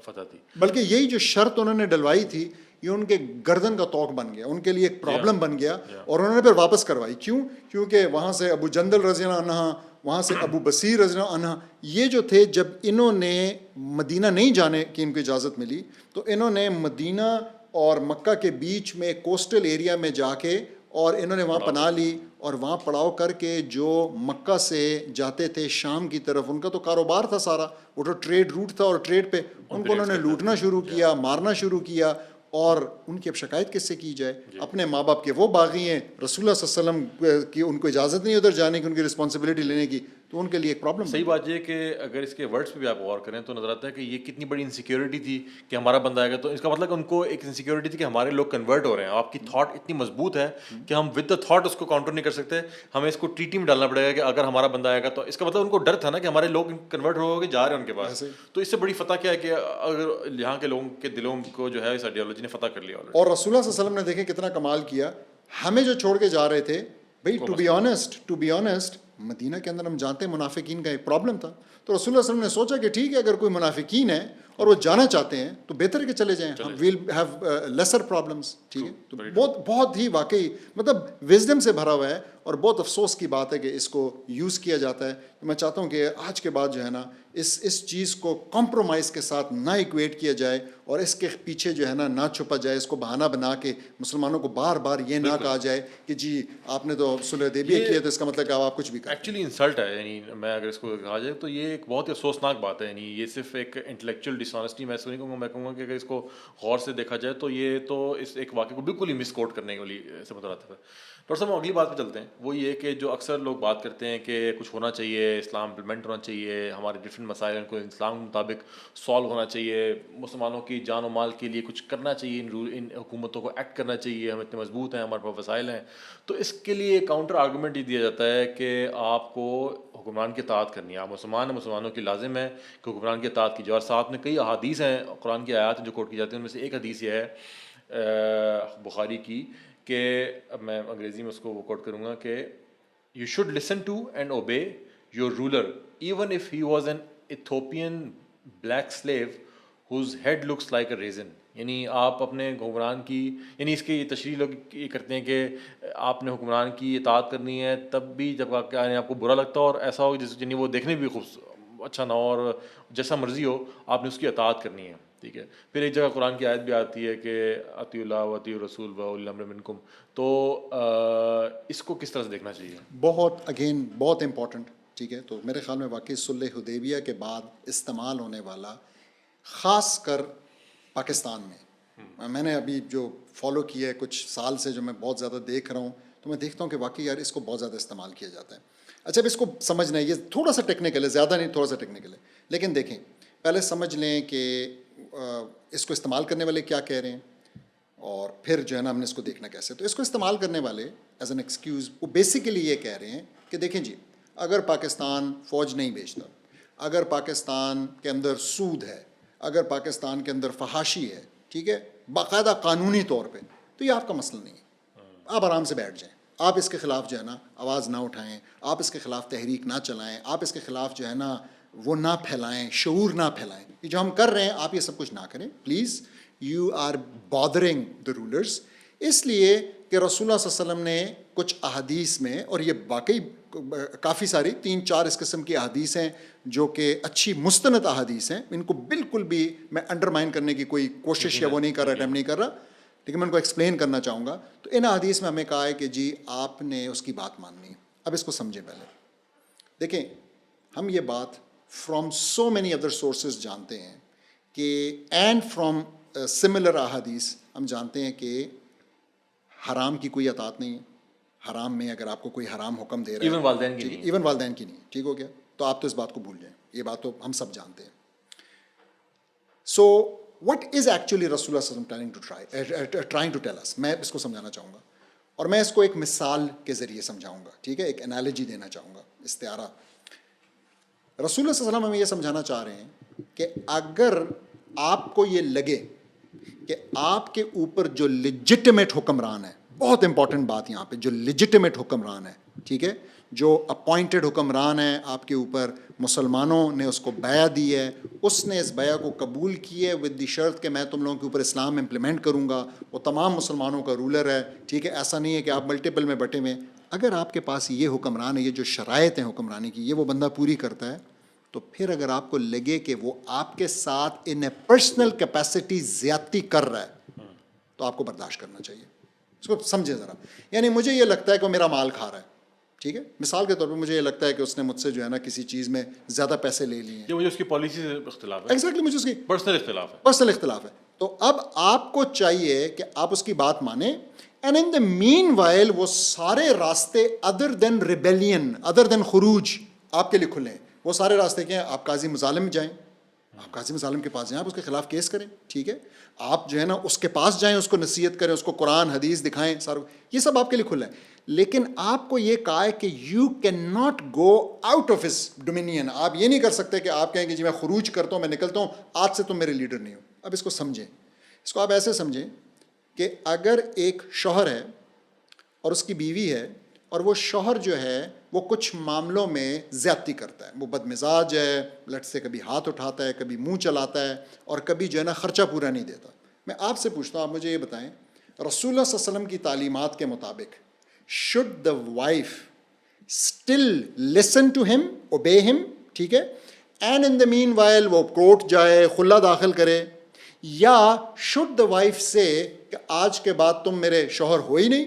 A: فتح تھی.
B: بلکہ یہی جو شرط انہوں نے ڈلوائی تھی یہ ان کے گردن کا توق بن گیا, ان کے لیے ایک پرابلم بن گیا, اور انہوں نے پھر واپس کروائی. کیوں؟ کیونکہ وہاں سے ابو جندل رضی اللہ عنہ, وہاں سے ابو بصیر رضی اللہ عنہ, یہ جو تھے جب انہوں نے مدینہ نہیں جانے کی ان کو اجازت ملی تو انہوں نے مدینہ اور مکہ کے بیچ میں کوسٹل ایریا میں جا کے اور انہوں نے وہاں پناہ لی, اور وہاں پڑاؤ کر کے جو مکہ سے جاتے تھے شام کی طرف, ان کا تو کاروبار تھا سارا, وہ تو ٹریڈ روٹ تھا, اور ٹریڈ پہ ان کو انہوں نے لوٹنا شروع کیا, مارنا شروع کیا. اور ان کی اب شکایت کس سے کی جائے؟ اپنے ماں باپ کے وہ باغی ہیں, رسول اللہ صلی اللہ علیہ وسلم کی ان کو اجازت نہیں ادھر جانے کی, ان کی رسپانسبلٹی لینے کی, تو ان کے لیے ایک پرابلم.
A: صحیح بات یہ کہ اگر اس کے ورڈس پہ بھی آپ غور کریں تو نظر آتا ہے کہ یہ کتنی بڑی انسیکیورٹی تھی کہ ہمارا بندہ آئے گا, تو اس کا مطلب ان کو ایک انسیکیورٹی تھی کہ ہمارے لوگ کنورٹ ہو رہے ہیں. آپ کی تھاٹ اتنی مضبوط ہے کہ ہم ود دا تھاٹ اس کو کاؤنٹر نہیں کر سکتے, ہمیں اس کو ٹریٹی میں ڈالنا پڑے گا کہ اگر ہمارا بندہ آئے گا تو اس کا مطلب ان کو ڈر تھا نا کہ ہمارے لوگ کنورٹ ہو کے جا رہے ہیں ان کے پاس. تو اس سے بڑی فتح کیا ہے کہ اگر یہاں کے لوگوں کے دلوں کو جو ہے اس آئیڈیالوجی نے فتح کر لیا.
B: اور رسول اللہ صلی اللہ علیہ وسلم نے دیکھیں کتنا کمال کیا, ہمیں جو چھوڑ کے جا رہے تھے بھائی, ٹو بی آنیسٹ مدینہ کے اندر ہم جانتے ہیں منافقین کا ایک پرابلم تھا, تو رسول اللہ صلی اللہ علیہ وسلم نے سوچا کہ ٹھیک ہے اگر کوئی منافقین ہے اور وہ جانا چاہتے ہیں تو بہتر ہے کہ چلے جائیں, ویل ہیو لیسر پرابلمس, ٹھیک ہے. تو بہت ہی واقعی مطلب وزڈم سے بھرا ہوا ہے, اور بہت افسوس کی بات ہے کہ اس کو یوز کیا جاتا ہے. میں چاہتا ہوں کہ آج کے بعد جو ہے نا اس چیز کو کمپرومائز کے ساتھ نہ ایکویٹ کیا جائے, اور اس کے پیچھے جو ہے نا نہ چھپا جائے, اس کو بہانہ بنا کے مسلمانوں کو بار بار یہ نہ کہا جائے کہ جی آپ نے تو صلح حدیبیہ کیا تو اس کا مطلب کہ آپ کچھ بھی کریں.
A: ایکچولی انسلٹ ہے, یعنی میں اگر اس کو کہا جائے تو یہ ایک بہت ہی افسوسناک بات ہے. یعنی یہ صرف ایک انٹلیکچوئل ڈسانیسٹی میں اس کو نہیں کہوں گا, میں کہوں گا کہ اگر اس کو غور سے دیکھا جائے تو یہ تو اس ایک واقعے کو بالکل ہی مس کوٹ کرنے والی سے مترادف ہے. ڈاکٹر صاحب ہم اگلی بات پہ چلتے ہیں, وہ یہ کہ جو اکثر لوگ بات کرتے ہیں کہ کچھ ہونا چاہیے, اسلام امپلیمنٹ ہونا چاہیے, ہمارے ڈفرینٹ مسائل کو اسلام کے مطابق سالو ہونا چاہیے, مسلمانوں کی جان و مال کے لیے کچھ کرنا چاہیے, ان حکومتوں کو ایکٹ کرنا چاہیے, ہم اتنے مضبوط ہیں, ہمارے پاس وسائل ہیں. تو اس کے لیے کاؤنٹر آرگومنٹ یہ دیا جاتا ہے کہ آپ کو حکمران کی اطاعت کرنی ہے, آپ مسلمان ہیں, مسلمانوں کی لازم ہے کہ حکمران کی اطاعت کیجیے. اور ساتھ میں کئی احادیث ہیں, قرآن کی آیات جو کوٹ کی جاتی ہیں, ان میں سے ایک حدیث یہ ہے بخاری کی کہ میں انگریزی میں اس کو کوٹ کروں گا کہ you should listen to and obey your ruler even if he was an Ethiopian black slave whose head looks like a raisin. یعنی آپ اپنے حکمران کی, یعنی اس کی تشریح لوگ یہ کرتے ہیں کہ آپ نے حکمران کی اطاعت کرنی ہے تب بھی جب آپ کو برا لگتا ہو اور ایسا ہو جس یعنی وہ دیکھنے بھی اچھا نہ ہو اور جیسا مرضی ہو, آپ نے اس کی اطاعت کرنی ہے. ٹھیک ہے. پھر ایک جگہ قرآن کی آیت بھی آتی ہے کہ اطیعوا اللہ و اطیعوا الرسول و اولی الامر منکم. تو اس کو کس طرح سے دیکھنا چاہیے؟
B: بہت امپورٹنٹ. ٹھیک ہے, تو میرے خیال میں واقعی صلح حدیبیہ کے بعد استعمال ہونے والا, خاص کر پاکستان میں نے ابھی جو فالو کیا ہے کچھ سال سے, جو میں بہت زیادہ دیکھ رہا ہوں, تو میں دیکھتا ہوں کہ واقعی یار اس کو بہت زیادہ استعمال کیا جاتا ہے. اچھا اب اس کو سمجھنا ہے, یہ تھوڑا سا ٹیکنیکل ہے, زیادہ نہیں, تھوڑا سا ٹیکنیکل ہے, لیکن دیکھیں پہلے سمجھ لیں کہ اس کو استعمال کرنے والے کیا کہہ رہے ہیں, اور پھر جو ہے نا ہم نے اس کو دیکھنا کیسے. تو اس کو استعمال کرنے والے ایز این ایکسکیوز وہ بیسیکلی یہ کہہ رہے ہیں کہ دیکھیں جی, اگر پاکستان فوج نہیں بھیجتا, اگر پاکستان کے اندر سود ہے, اگر پاکستان کے اندر فحاشی ہے, ٹھیک ہے, باقاعدہ قانونی طور پہ, تو یہ آپ کا مسئلہ نہیں ہے, آپ آرام سے بیٹھ جائیں, آپ اس کے خلاف جو ہے نا آواز نہ اٹھائیں, آپ اس کے خلاف تحریک نہ چلائیں, آپ اس کے خلاف جو ہے نا وہ نہ پھیلائیں, شعور نہ پھیلائیں. یہ جو ہم کر رہے ہیں آپ یہ سب کچھ نہ کریں please. You are bothering the rulers. اس لیے کہ رسول اللہ صلی اللہ علیہ وسلم نے کچھ احادیث میں, اور یہ واقعی کافی ساری 3-4 اس قسم کی احادیث ہیں جو کہ اچھی مستند احادیث ہیں, ان کو بالکل بھی میں انڈرمائن کرنے کی کوئی کوشش یا وہ نہیں کر رہا, اٹیمپٹ نہیں کر رہا, لیکن میں ان کو ایکسپلین کرنا چاہوں گا. تو ان احادیث میں ہمیں کہا ہے کہ جی آپ نے اس کی بات ماننی ہے. اب اس کو سمجھیں پہلے. دیکھیں ہم یہ بات from so many other sources جانتے ہیں کہ اینڈ فرام سملر احادیث ہم جانتے ہیں کہ حرام کی کوئی اطاعت نہیں ہے. حرام میں اگر آپ کو کوئی حرام حکم دے رہا ہے, ایون والدین کی نہیں, ٹھیک ہو گیا, تو آپ تو اس بات کو بھول جائیں, یہ بات تو ہم سب جانتے ہیں. سو وٹ از ایکچولی رسول اللہ صلی اللہ علیہ وسلم ٹرائنگ ٹو ٹیل اس, میں اس کو سمجھانا چاہوں گا, اور میں اس کو ایک مثال کے ذریعے سمجھاؤں گا. ٹھیک ہے, ایک انالوجی دینا چاہوں گا, استعارہ. رسول اللہ صلی اللہ علیہ وسلم ہمیں یہ سمجھانا چاہ رہے ہیں کہ اگر آپ کو یہ لگے کہ آپ کے اوپر جو لیجٹمیٹ حکمران ہے, بہت امپورٹنٹ بات یہاں پہ, جو لیجٹمیٹ حکمران ہے, ٹھیک ہے, جو اپوائنٹڈ حکمران ہے آپ کے اوپر, مسلمانوں نے اس کو بیعت دی ہے, اس نے اس بیعت کو قبول کی ہے ود دی شرط کہ میں تم لوگوں کے اوپر اسلام امپلیمنٹ کروں گا, وہ تمام مسلمانوں کا رولر ہے. ٹھیک ہے, ایسا نہیں ہے کہ آپ ملٹیپل میں بٹے ہوئے. اگر آپ کے پاس یہ حکمران ہے, یہ جو شرائط ہیں حکمرانی کی, یہ وہ بندہ پوری کرتا ہے, تو پھر اگر آپ کو لگے کہ وہ آپ کے ساتھ ان اے پرسنل کیپیسٹی زیادتی کر رہا ہے, تو آپ کو برداشت کرنا چاہیے. اس کو سمجھیں ذرا. یعنی مجھے یہ لگتا ہے کہ وہ میرا مال کھا رہا ہے, ٹھیک ہے, مثال کے طور پہ مجھے یہ لگتا ہے کہ اس نے مجھ سے جو ہے نا کسی چیز میں زیادہ پیسے لے لیے ہیں,
A: یہ مجھے اس کی پالیسی سے اختلاف ہے,
B: ایگزیکٹلی مجھے اس کی
A: پرسنل
B: اختلاف ہے. تو اب آپ کو چاہیے کہ آپ اس کی بات مانیں, and in the main while وہ سارے راستے ادر دین ریبیلین, ادر دین خروج آپ کے لیے کھلے ہیں. وہ سارے راستے کیا ہیں, آپ قاضی مظالم جائیں, آپ قاضی مظالم کے پاس جائیں, آپ اس کے خلاف کیس کریں, ٹھیک ہے, آپ جو ہے نا اس کے پاس جائیں, اس کو نصیحت کریں, اس کو قرآن حدیث دکھائیں, سارا یہ سب آپ کے لیے کھلا ہے. لیکن آپ کو یہ کہا ہے کہ you can not go out of his dominion. آپ یہ نہیں کر سکتے کہ آپ کہیں کہ جی میں خروج کرتا ہوں, میں نکلتا ہوں, آج سے تم میرے لیڈر نہیں ہو. اب اس کو سمجھیں, اس کو آپ ایسے سمجھیں کہ اگر ایک شوہر ہے اور اس کی بیوی ہے, اور وہ شوہر جو ہے وہ کچھ معاملوں میں زیادتی کرتا ہے, وہ بد مزاج ہے, لٹ سے کبھی ہاتھ اٹھاتا ہے, کبھی منہ چلاتا ہے, اور کبھی جو ہے نا خرچہ پورا نہیں دیتا. میں آپ سے پوچھتا ہوں, آپ مجھے یہ بتائیں, رسول اللہ صلی اللہ علیہ وسلم کی تعلیمات کے مطابق should the wife still listen to him, obey him, ٹھیک ہے, and in the meanwhile وہ کورٹ جائے, خلا داخل کرے, یا should the wife say کہ آج کے بعد تم میرے شوہر ہو ہی نہیں,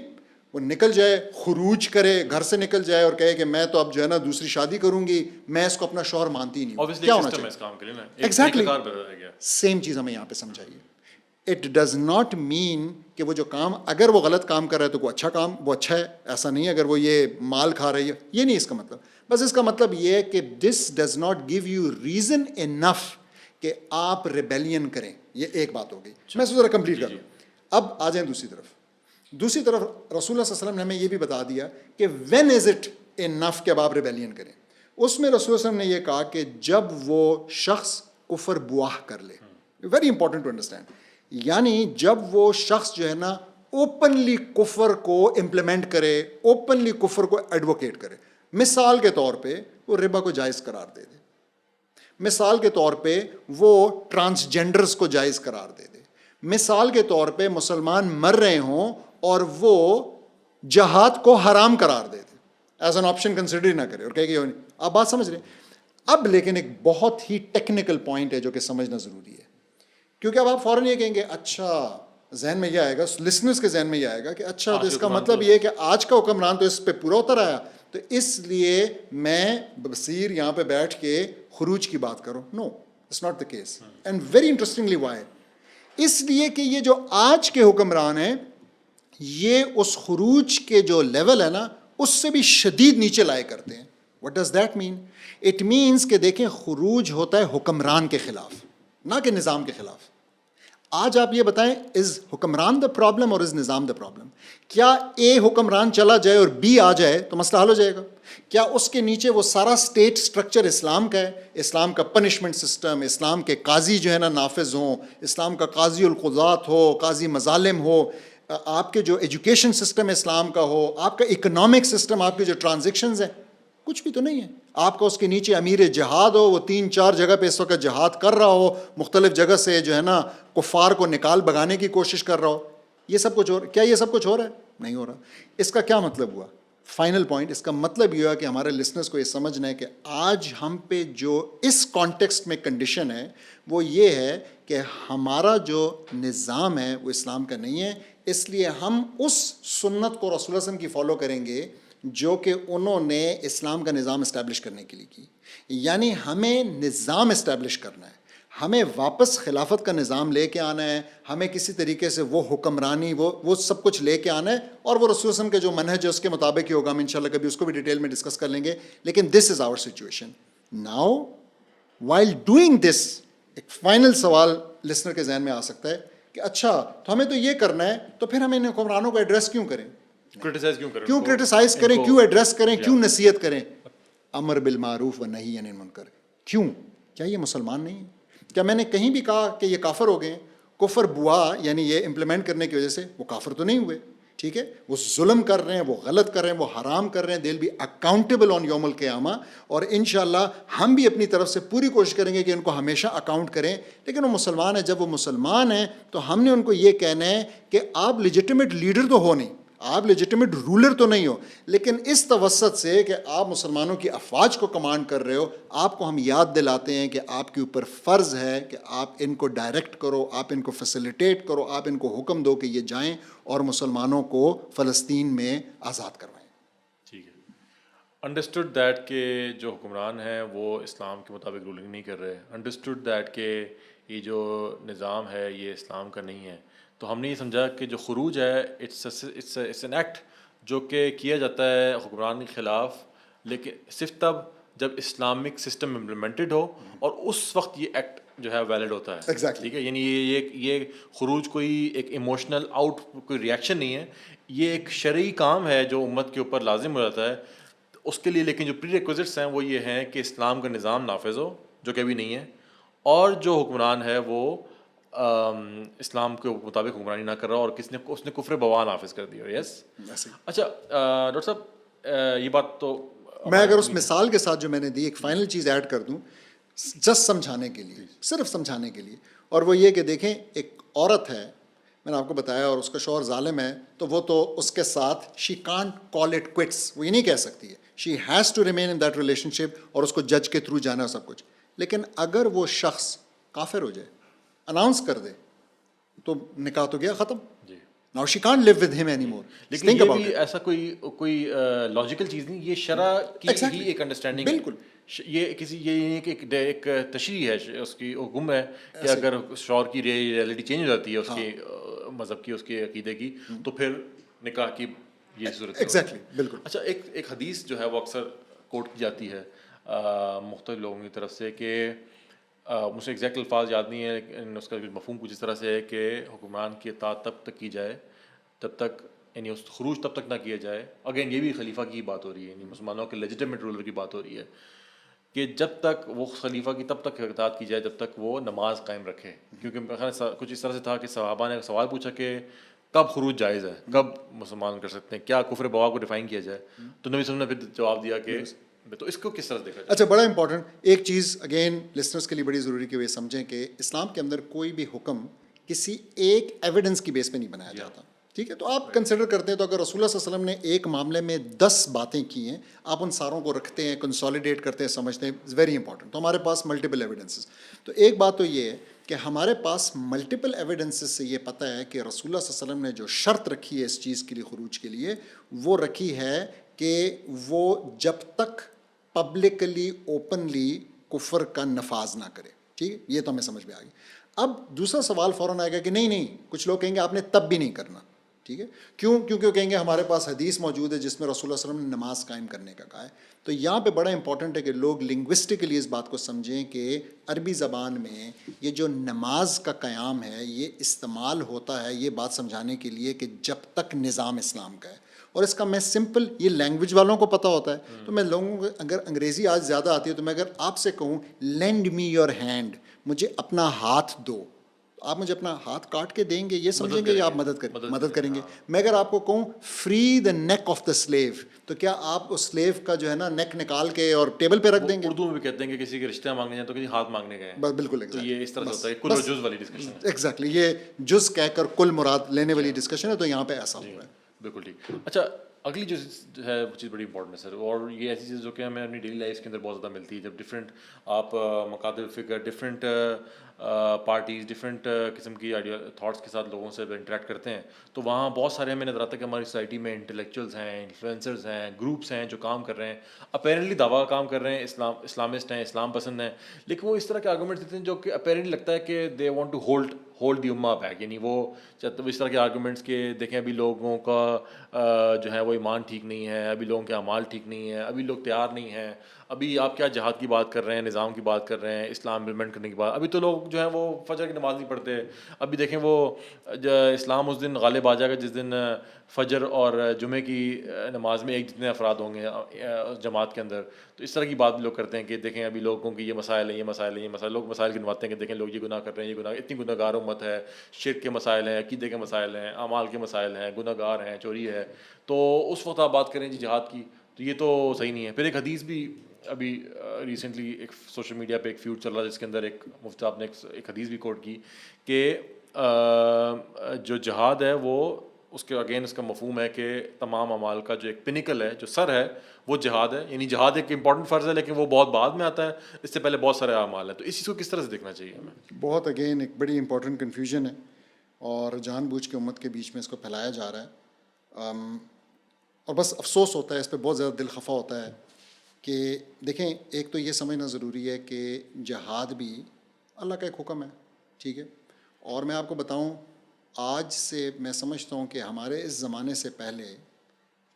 B: وہ نکل جائے, خروج کرے, گھر سے نکل جائے اور کہے کہ میں تو اب جو ہے نا دوسری شادی کروں گی, میں اس کو اپنا شوہر مانتی نہیں ہوں, کیا ہونا چاہیے؟ ایگزیکٹلی سیم چیز ہمیں یہاں پہ سمجھائیے. اٹ ڈز ناٹ مین کہ وہ جو کام, اگر وہ غلط کام کر رہا ہے تو وہ اچھا کام, وہ اچھا ہے, ایسا نہیں ہے. اگر وہ یہ مال کھا رہی ہے, یہ نہیں اس کا مطلب. بس اس کا مطلب یہ ہے کہ this does not give you reason enough کہ آپ ریبیلین کریں. یہ ایک بات ہو گئی. میں اس کو ذرا کمپلیٹ کر لوں. اب آ جائیں دوسری طرف. دوسری طرف رسول اللہ صلی اللہ علیہ وسلم نے ہمیں یہ بھی بتا دیا کہ وین از اٹ انف کہ اب آپ ریبیلین کریں. اس میں رسول اللہ علیہ وسلم نے یہ کہا کہ جب وہ شخص کفر بواہ کر لے. Very important to understand. یعنی جب وہ شخص جو ہے نا اوپنلی کفر کو امپلیمنٹ کرے, اوپنلی کفر کو ایڈوکیٹ کرے. مثال کے طور پہ وہ ربا کو جائز قرار دے دے, مثال کے طور پہ وہ ٹرانسجینڈرز کو جائز قرار دے دے, مثال کے طور پہ مسلمان مر رہے ہوں اور وہ جہاد کو حرام قرار دے دے, ایز این آپشن کنسیڈر نہ کرے اور کہے کہ آپ بات سمجھ رہے ہیں. اب لیکن ایک بہت ہی ٹیکنیکل پوائنٹ ہے جو کہ سمجھنا ضروری ہے, کیونکہ اب آپ فوراً یہ کہیں گے اچھا, ذہن میں یہ آئے گا, لسنرز کے ذہن میں یہ آئے گا کہ اچھا تو اس کا مطلب یہ ہے کہ آج کا حکمران تو اس پہ پورا اتر آیا, تو اس لیے میں بصیر یہاں پہ بیٹھ کے خروج کی بات کروں. No, it's not the case. And very interestingly why, اس لیے کہ یہ جو آج کے حکمران ہیں یہ اس خروج کے جو لیول ہے نا اس سے بھی شدید نیچے لائے کرتے ہیں. What does that mean? It means کہ دیکھیں خروج ہوتا ہے حکمران کے خلاف, نہ کہ نظام کے خلاف. آج آپ یہ بتائیں, از حکمران دا پرابلم اور از نظام دا پرابلم؟ کیا اے حکمران چلا جائے اور بی آ جائے تو مسئلہ حل ہو جائے گا؟ کیا اس کے نیچے وہ سارا اسٹیٹ سٹرکچر اسلام کا ہے, اسلام کا پنشمنٹ سسٹم, اسلام کے قاضی جو ہے نا نافذ ہوں, اسلام کا قاضی القضات ہو, قاضی مظالم ہو, آپ کے جو ایجوکیشن سسٹم اسلام کا ہو, آپ کا اکنامک سسٹم, آپ کے جو ٹرانزیکشنز ہیں, کچھ بھی تو نہیں ہے. آپ کا اس کے نیچے امیر جہاد ہو, وہ 3-4 جگہ پہ اس وقت جہاد کر رہا ہو, مختلف جگہ سے جو ہے نا کفار کو نکال بگانے کی کوشش کر رہا ہو. یہ سب کچھ ہو رہا ہے. کیا یہ سب کچھ ہو رہا ہے؟ نہیں ہو رہا. اس کا کیا مطلب ہوا؟ فائنل پوائنٹ, اس کا مطلب یہ ہوا کہ ہمارے لسنرز کو یہ سمجھنا ہے کہ آج ہم پہ جو اس کانٹیکسٹ میں کنڈیشن ہے وہ یہ ہے کہ ہمارا جو نظام ہے وہ اسلام کا نہیں ہے. اس لیے ہم اس سنت کو رسول اللہ صلی اللہ علیہ وسلم کی فالو کریں گے جو کہ انہوں نے اسلام کا نظام اسٹیبلش کرنے کے لیے کی. یعنی ہمیں نظام اسٹیبلش کرنا ہے, ہمیں واپس خلافت کا نظام لے کے آنا ہے, ہمیں کسی طریقے سے وہ حکمرانی وہ سب کچھ لے کے آنا ہے, اور وہ رسول وسلم کے جو منہج ہے اس کے مطابق ہی ہوگا. ہم انشاءاللہ کبھی اس کو بھی ڈیٹیل میں ڈسکس کر لیں گے. لیکن this is our situation now. While doing this, ایک فائنل سوال لسنر کے ذہن میں آ سکتا ہے کہ اچھا تو ہمیں تو یہ کرنا ہے, تو پھر ہم ان حکمرانوں کو ایڈریس کیوں کریں, کیوں کرٹیسائز کریں, کیوں ایڈریس کریں, کیوں نصیحت کریں؟ امر بالمعروف و نہی عن المنکر. کیوں؟ کیا یہ مسلمان نہیں ہیں؟ کیا میں نے کہیں بھی کہا کہ یہ کافر ہو گئے ہیں؟ کفر بوا یعنی یہ امپلیمنٹ کرنے کی وجہ سے وہ کافر تو نہیں ہوئے. ٹھیک ہے, وہ ظلم کر رہے ہیں, وہ غلط کر رہے ہیں, وہ حرام کر رہے ہیں. دے ول بی اکاؤنٹیبل آن یوم القیامہ, اور انشاءاللہ ہم بھی اپنی طرف سے پوری کوشش کریں گے کہ ان کو ہمیشہ اکاؤنٹ کریں. لیکن وہ مسلمان ہیں, جب وہ مسلمان ہیں تو ہم نے ان کو یہ کہنا ہے کہ آپ لیجٹیمیٹ لیڈر تو ہو نہیں, آپ لیجٹیمیٹ رولر تو نہیں ہو, لیکن اس توسط سے کہ آپ مسلمانوں کی افواج کو کمانڈ کر رہے ہو, آپ کو ہم یاد دلاتے ہیں کہ آپ کے اوپر فرض ہے کہ آپ ان کو ڈائریکٹ کرو, آپ ان کو فیسیلیٹیٹ کرو, آپ ان کو حکم دو کہ یہ جائیں اور مسلمانوں کو فلسطین میں آزاد کروائیں.
A: ٹھیک ہے, انڈرسٹوڈ دیٹ کہ جو حکمران ہیں وہ اسلام کے مطابق رولنگ نہیں کر رہے, انڈرسٹوڈ دیٹ کہ یہ جو نظام ہے یہ اسلام کا نہیں ہے, تو ہم نے یہ سمجھا کہ جو خروج ہے اٹس این ایکٹ جو کہ کیا جاتا ہے حکمران کے خلاف, لیکن صرف تب جب اسلامک سسٹم امپلیمنٹڈ ہو, اور اس وقت یہ ایکٹ جو ہے ویلڈ ہوتا ہے. ٹھیک ہے, یعنی یہ خروج کوئی ایک ایموشنل کوئی ریئیکشن نہیں ہے, یہ ایک شرعی کام ہے جو امت کے اوپر لازم ہو جاتا ہے اس کے لیے. لیکن جو پری ریکوزٹس ہیں وہ یہ ہیں کہ اسلام کا نظام نافذ ہو, جو کہ ابھی نہیں ہے, اور جو حکمران ہے وہ اسلام کے مطابق حکمرانی نہ کر رہا اور اس نے کفر بوا نافذ کر دیا. یس. اچھا ڈاکٹر صاحب, یہ بات تو
B: میں اگر اس مثال کے ساتھ جو میں نے دی ایک فائنل چیز ایڈ کر دوں جسٹ سمجھانے کے لیے, صرف سمجھانے کے لیے, اور وہ یہ کہ دیکھیں ایک عورت ہے, میں نے آپ کو بتایا, اور اس کا شوہر ظالم ہے, تو وہ تو اس کے ساتھ شی کانٹ کال اٹ کوئٹس, وہ یہ نہیں کہہ سکتی ہے, she has to remain in that relationship, اور اس کو جج کے تھرو جانا ہے سب کچھ. لیکن اگر وہ شخص کافر ہو جائے, اناؤنس کر دے, تو نکاح تو گیا ختم. Now she can't live with him anymore.
A: لیکن
B: Think
A: یہ
B: about
A: بھی
B: it.
A: ایسا کوئی لاجیکل چیز نہیں, یہ شرع کی
B: Exactly.
A: ہی ایک انڈرسٹینڈنگ ہے.
B: بالکل.
A: یہ کسی یہ نہیں کہ ایک تشریح ہے, اس کی حکم ہے کہ اگر شوہر کی ریئلٹی چینج ہو جاتی ہے اس کے مذہب کی, اس کے عقیدے کی, تو پھر نکاح کی یہ صورت.
B: ایگزیکٹلی, بالکل.
A: اچھا, ایک حدیث جو ہے وہ اکثر کوٹ کی جاتی ہے مختلف لوگوں کی طرف سے, کہ مجھے ایگزیکٹ الفاظ یاد نہیں ہے, لیکن اس کا مفہوم کچھ اس طرح سے ہے کہ حکمران کی اطاعت تب تک کی جائے جب تک, یعنی اس خروج تب تک نہ کیا جائے. اگین یہ بھی خلیفہ کی بات ہو رہی ہے, یعنی مسلمانوں کے لیجیٹمیٹ رولر کی بات ہو رہی ہے, کہ جب تک وہ خلیفہ کی تب تک اطاعت کی جائے جب تک وہ نماز قائم رکھے. کیونکہ کچھ اس طرح سے تھا کہ صحابہ نے سوال پوچھا کہ کب خروج جائز ہے, کب مسلمان کر سکتے ہیں, کیا کفر بوا کو ڈیفائن کیا جائے, تو نبی صلی اللہ علیہ وسلم نے پھر جواب دیا کہ, تو اس کو کس طرح سے دیکھا جائے؟
B: اچھا, بڑا امپورٹنٹ ایک چیز اگین لسنرس کے لیے بڑی ضروری کہ وہ سمجھیں کہ اسلام کے اندر کوئی بھی حکم کسی ایک ایویڈنس کی بیس پہ نہیں بنایا جاتا. ٹھیک ہے, تو آپ کنسیڈر کرتے ہیں تو اگر رسول اللہ صلی اللہ علیہ وسلم نے ایک معاملے میں 10 باتیں کی ہیں, آپ ان ساروں کو رکھتے ہیں, کنسالیڈیٹ کرتے ہیں, سمجھتے ہیں, اٹس ویری امپورٹنٹ. تو ہمارے پاس ملٹیپل ایویڈنسز. تو ایک بات تو یہ ہے کہ ہمارے پاس ملٹیپل ایویڈنسز سے یہ پتہ ہے کہ رسول اللہ صلی اللہ علیہ وسلم نے جو شرط رکھی ہے اس چیز کے لیے, خروج کے لیے, وہ رکھی ہے کہ وہ جب تک پبلکلی اوپنلی کفر کا نفاذ نہ کرے. ٹھیک ہے, یہ تو ہمیں سمجھ میں آ گئی. اب دوسرا سوال فوراً آئے گا کہ نہیں, کچھ لوگ کہیں گے آپ نے تب بھی نہیں کرنا. ٹھیک ہے, کیوں؟ کیونکہ وہ کہیں گے ہمارے پاس حدیث موجود ہے جس میں رسول اللہ صلی اللہ علیہ وسلم نے نماز قائم کرنے کا کہا ہے. تو یہاں پہ بڑا امپورٹنٹ ہے کہ لوگ لنگوسٹکلی اس بات کو سمجھیں کہ عربی زبان میں یہ جو نماز کا قیام ہے یہ استعمال ہوتا ہے یہ بات سمجھانے کے لیے کہ جب تک نظام اسلام کا ہے. اور اس کا میں سمپل, یہ لینگویج والوں کو پتہ ہوتا ہے, تو میں لوگوں کو, اگر انگریزی آج زیادہ آتی ہے تو میں اگر آپ سے کہوں لینڈ می یور ہینڈ, مجھے اپنا ہاتھ دو, آپ مجھے اپنا ہاتھ کاٹ کے دیں گے, یہ سمجھیں گے یا آپ مدد کریں گے. میں اگر آپ کو کہوں free the neck of the slave, تو کیا آپ اس سلیو کا جو ہے نا نیک نکال کے اور ٹیبل پہ رکھ دیں گے؟
A: اردو میں بھی کہتے ہیں کہ کسی کے رشتہ مانگنے جائیں تو کسی ہاتھ مانگنے گئے.
B: بالکل,
A: تو یہ اس طرح سے ہوتا ہے, کل و جز والی ڈسکشن.
B: ایگزیکٹلی, یہ جز کہہ کر کل مراد لینے والی ڈسکشن ہے, تو یہاں پہ ایسا ہوا ہے.
A: بالکل ٹھیک. اچھا, اگلی جو ہے وہ چیز بڑی امپورٹنٹ ہے سر, اور یہ ایسی چیز جو کہ ہمیں اپنی ڈیلی لائف کے اندر بہت زیادہ ملتی ہے. جب ڈفرینٹ آپ مقادر فکر, ڈفرینٹ پارٹیز, ڈفرینٹ قسم کی تھاٹس کے ساتھ لوگوں سے انٹریکٹ کرتے ہیں, تو وہاں بہت سارے ہمیں نظر آتا ہے کہ ہماری سوسائٹی میں انٹلیکچوئلس ہیں, انفلوئنسرز ہیں, گروپس ہیں جو کام کر رہے ہیں, اپیرنٹلی دعویٰ کام کر رہے ہیں, اسلامسٹ ہیں, اسلام پسند ہیں, لیکن وہ اس طرح کے آرگومنٹس دیتے ہیں جو کہ اپیرنٹلی لگتا ہے کہ they want to hold the ummah back. یعنی وہ اس طرح کے آرگومنٹس کے دیکھیں ابھی لوگوں کا جو ہے وہ ایمان ٹھیک نہیں ہے, ابھی لوگوں کے اعمال ٹھیک نہیں ہے, ابھی لوگ تیار نہیں ہیں, ابھی آپ کیا جہاد کی بات کر رہے ہیں, نظام کی بات کر رہے ہیں, اسلام امپلیمنٹ کرنے کی بات, ابھی تو لوگ جو ہیں وہ فجر کی نماز نہیں پڑھتے, ابھی دیکھیں وہ اسلام اس دن غالب آ جائے گا جس دن فجر اور جمعے کی نماز میں ایک جتنے افراد ہوں گے جماعت کے اندر. تو اس طرح کی بات بھی لوگ کرتے ہیں کہ دیکھیں ابھی لوگوں کی یہ مسائل ہیں, یہ مسائل ہیں, یہ مسائل, لوگ مسائل گنواتے ہیں کہ دیکھیں لوگ یہ گناہ کر رہے ہیں, یہ گناہ, اتنی گناہ گار امت ہے, شرک کے مسائل ہیں, عقیدے کے مسائل ہیں, اعمال کے مسائل ہیں, گناہ گار ہیں, چوری ہے. تو اس وقت آپ بات کریں جی جہاد کی, تو یہ تو صحیح نہیں ہے. پھر ایک حدیث بھی ابھی ریسنٹلی ایک سوشل میڈیا پہ ایک فیوڈ چل رہا ہے جس کے اندر ایک مفتی صاحب نے ایک حدیث بھی کوٹ کی کہ جو جہاد ہے وہ اس کے اگین اس کا مفہوم ہے کہ تمام اعمال کا جو ایک پنیکل ہے, جو سر ہے, وہ جہاد ہے. یعنی جہاد ایک امپورٹنٹ فرض ہے لیکن وہ بہت بعد میں آتا ہے, اس سے پہلے بہت سارے اعمال ہیں. تو اس چیز کو کس طرح سے دیکھنا چاہیے ہمیں؟
B: بہت اگین ایک بڑی امپورٹنٹ کنفیوژن ہے اور جان بوجھ کے امت کے بیچ میں اس کو پھیلایا جا رہا ہے. اور بس افسوس ہوتا ہے, اس پہ بہت زیادہ دل خفا ہوتا ہے کہ دیکھیں, ایک تو یہ سمجھنا ضروری ہے کہ جہاد بھی اللہ کا ایک حکم ہے. ٹھیک ہے, اور میں آپ کو بتاؤں, آج سے میں سمجھتا ہوں کہ ہمارے اس زمانے سے پہلے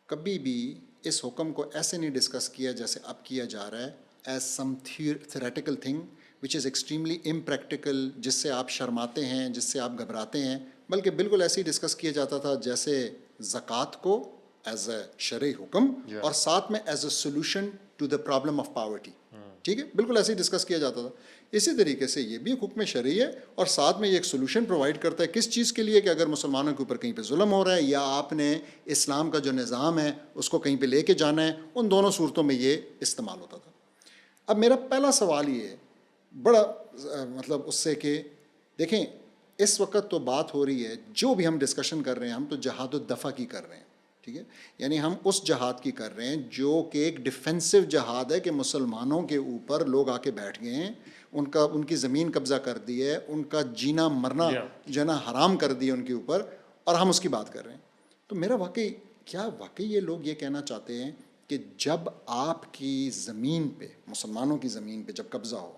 B: کبھی بھی اس حکم کو ایسے نہیں ڈسکس کیا جیسے اب کیا جا رہا ہے, as some theoretical thing which is extremely impractical, جس سے آپ شرماتے ہیں, جس سے آپ گھبراتے ہیں, بلکہ بالکل ایسے ہی ڈسکس کیا جاتا تھا جیسے زکوٰۃ کو ایز اے شرعی حکم اور ساتھ میں as a solution to the problem of poverty. ٹھیک ہے, بالکل ایسے ہی ڈسکس کیا جاتا تھا. اسی طریقے سے یہ بھی ایک حکم شرعی ہے اور ساتھ میں یہ ایک سولوشن پرووائڈ کرتا ہے. کس چیز کے لیے؟ کہ اگر مسلمانوں کے اوپر کہیں پہ ظلم ہو رہا ہے یا آپ نے اسلام کا جو نظام ہے اس کو کہیں پہ لے کے جانا ہے, ان دونوں صورتوں میں یہ استعمال ہوتا تھا. اب میرا پہلا سوال یہ ہے بڑا مطلب اس سے کہ دیکھیں, اس وقت تو بات ہو رہی ہے, جو بھی ہم ڈسکشن کر رہے ہیں ہم تو جہاد الدفع کی کر رہے ہیں. ٹھیک ہے, یعنی ہم اس جہاد کی کر رہے ہیں جو کہ ایک ڈیفینسو جہاد ہے کہ مسلمانوں کے اوپر لوگ آ کے بیٹھ گئے ہیں, ان کی زمین قبضہ کر دی ہے, ان کا جینا مرنا جو ہے نا حرام کر دی ہے ان کے اوپر, اور ہم اس کی بات کر رہے ہیں. تو میرا واقعی یہ لوگ یہ کہنا چاہتے ہیں کہ جب آپ کی زمین پہ، مسلمانوں کی زمین پہ جب قبضہ ہو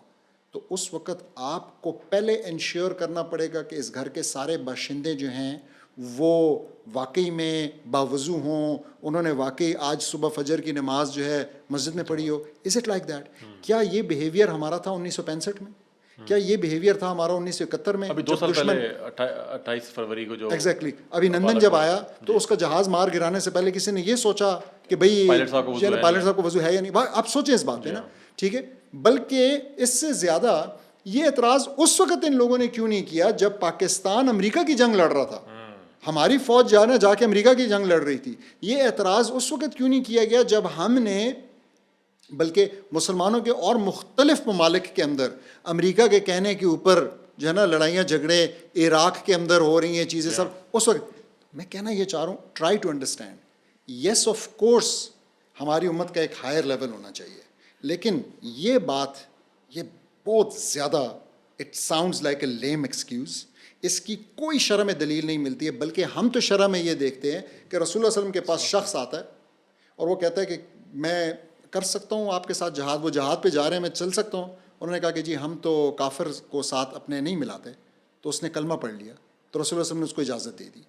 B: تو اس وقت آپ کو پہلے انشور کرنا پڑے گا کہ اس گھر کے سارے باشندے جو ہیں وہ واقعی میں باوضو ہوں، انہوں نے واقعی آج صبح فجر کی نماز جو ہے مسجد میں پڑھی ہو. Is it like that? کیا یہ بیہیویئر ہمارا تھا 1965 میں؟ کیا یہ بیہیویئر تھا ہمارا 1971 میں؟
A: ابھی 2 سال پہلے 28 فروری کو جو
B: ایگزیکٹلی ابھی نندن جب آیا تو اس کا جہاز مار گرانے سے پہلے کسی نے یہ سوچا کہ بھئی پائلٹ صاحب کو وضو ہے یا نہیں. آپ سوچیں اس بات پہ نا، ٹھیک ہے. بلکہ اس سے زیادہ یہ اعتراض اس وقت ان لوگوں نے کیوں نہیں کیا جب پاکستان امریکہ کی جنگ لڑ رہا تھا، ہماری فوج جا کے امریکہ کی جنگ لڑ رہی تھی. یہ اعتراض اس وقت کیوں نہیں کیا گیا جب ہم نے، بلکہ مسلمانوں کے اور مختلف ممالک کے اندر امریکہ کے کہنے کے اوپر جو ہے نا لڑائیاں جھگڑے عراق کے اندر ہو رہی ہیں چیزیں سب اس وقت. میں کہنا یہ چاہ رہا ہوں، try to understand. Yes of course ہماری امت کا ایک ہائر لیول ہونا چاہیے، لیکن یہ بات یہ بہت زیادہ it sounds like a lame excuse. اس کی کوئی شرح میں دلیل نہیں ملتی ہے، بلکہ ہم تو شرح میں یہ دیکھتے ہیں کہ رسول اللہ صلی اللہ علیہ وسلم کے پاس شخص آتا ہے اور وہ کہتا ہے کہ میں کر سکتا ہوں آپ کے ساتھ جہاد، وہ جہاد پہ جا رہے ہیں، میں چل سکتا ہوں. انہوں نے کہا کہ جی ہم تو کافر کو ساتھ اپنے نہیں ملاتے. تو اس نے کلمہ پڑھ لیا تو رسول اللہ صلی اللہ علیہ وسلم نے اس کو اجازت دے دی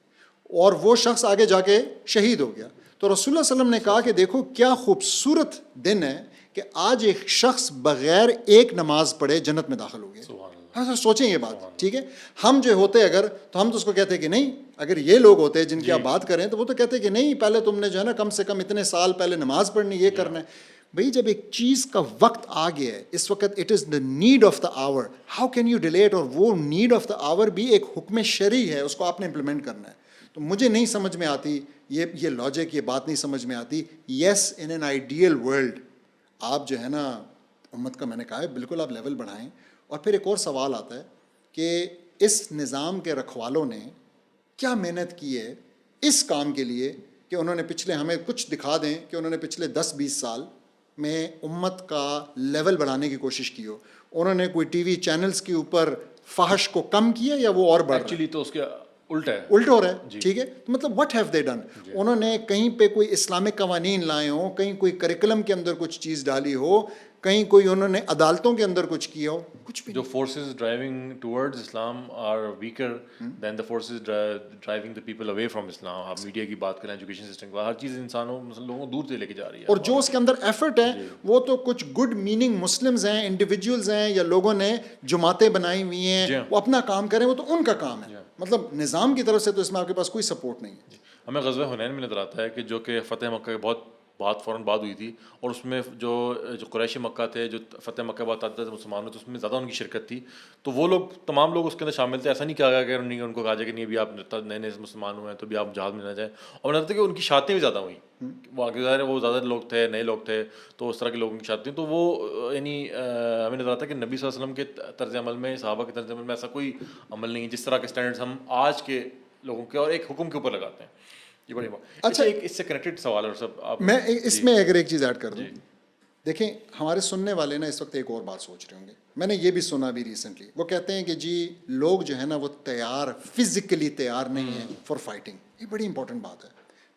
B: اور وہ شخص آگے جا کے شہید ہو گیا. تو رسول اللہ صلی اللہ علیہ وسلم نے کہا کہ دیکھو کیا خوبصورت دن ہے کہ آج ایک شخص بغیر ایک نماز پڑھے جنت میں داخل ہو گیا. سوچیں یہ بات، ٹھیک ہے. ہم جو ہوتے اگر تو ہم تو اس کو کہتے کہ نہیں، اگر یہ لوگ ہوتے جن کی آپ بات کریں تو وہ تو کہتے کہ نہیں، پہلے تم نے جو ہے نا کم سے کم اتنے سال پہلے نماز پڑھنی، یہ کرنا ہے. بھئی جب ایک چیز کا وقت آ گیا ہے، اس وقت it is the need of the hour, how can you delay it? اور وہ نیڈ آف دا آور بھی ایک حکم شرعی ہے، اس کو آپ نے امپلیمنٹ کرنا ہے. تو مجھے نہیں سمجھ میں آتی یہ لاجک، یہ بات نہیں سمجھ میں آتی. یس ان این آئیڈیل ورلڈ آپ جو ہے نا امت کا، میں نے کہا ہے بالکل آپ لیول بڑھائیں. اور پھر ایک اور سوال آتا ہے کہ اس نظام کے رکھوالوں نے کیا محنت کی ہے اس کام کے لیے کہ انہوں نے پچھلے، ہمیں کچھ دکھا دیں کہ انہوں نے پچھلے 10-20 سال میں امت کا لیول بڑھانے کی کوشش کی ہو. انہوں نے کوئی ٹی وی چینلز کے اوپر فحش کو کم کیا یا وہ اور بڑھ رہا ہے؟
A: ایکچولی تو اس کے الٹا
B: ہو رہا ہے، ٹھیک ہے. تو مطلب واٹ ہیو دے ڈن؟ انہوں نے کہیں پہ کوئی اسلامک قوانین لائے ہوں، کہیں کوئی کریکولم کے اندر کچھ چیز ڈالی ہو، کہیں کوئی انہوں نے عدالتوں کے اندر کچھ کیا ہو؟ کچھ بھی.
A: جو forces driving towards Islam are weaker than the forces driving the people away from Islam. آپ میڈیا کی بات کریں، ایجوکیشن سسٹم کی، ہر چیز انسانوں لوگوں کو دور سے لے کے جا رہی ہے.
B: اور جو اس کے اندر ایفرٹ ہے وہ تو کچھ گڈ میننگ مسلمز ہیں، انڈیویجولز ہیں، یا لوگوں نے جماعتیں بنائی ہوئی ہیں، وہ اپنا کام کریں، وہ تو ان کا کام ہے. مطلب نظام کی طرف سے تو اس میں آپ کے پاس کوئی سپورٹ نہیں ہے.
A: ہمیں غزوہ حنین میں نظر آتا ہے کہ جو کہ فتح مکہ کے بہت فوراً بعد ہوئی تھی، اور اس میں جو قریش مکہ تھے، جو فتح مکہ بعد تعداد مسلمانوں تھے، اس میں زیادہ ان کی شرکت تھی. تو وہ لوگ تمام لوگ اس کے اندر شامل تھے. ایسا نہیں کہا گیا کہ ان کو کہا جائے کہ نہیں ابھی آپ نئے نئے مسلمان ہوئے ہیں تو بھی آپ جہاد میں نہ جائیں. اور مجھے لگتا ہے کہ ان کی شادیاں بھی زیادہ ہوئیں. وہ زیادہ لوگ تھے، نئے لوگ تھے، تو اس طرح کے لوگوں کی شادی. تو وہ یعنی ہمیں نظر آتا ہے کہ نبی صلی اللہ علیہ وسلم کے طرز عمل میں، صحابہ کے طرز عمل میں ایسا کوئی عمل نہیں ہے جس طرح کے اسٹینڈرڈس ہم آج کے لوگوں کے اور ایک حکم کے اوپر لگاتے ہیں. یہ بڑی بات. اچھا ایک اس سے کنیکٹڈ سوال ہے سب،
B: میں اس میں اگر ایک چیز ایڈ کر دوں. دیکھیں ہمارے سننے والے نا اس وقت ایک اور بات سوچ رہے ہوں گے، میں نے یہ بھی سنا بھی ریسنٹلی. وہ کہتے ہیں کہ جی لوگ جو ہے نا وہ فزیکلی تیار نہیں ہیں فار فائٹنگ. یہ بڑی امپورٹنٹ بات ہے.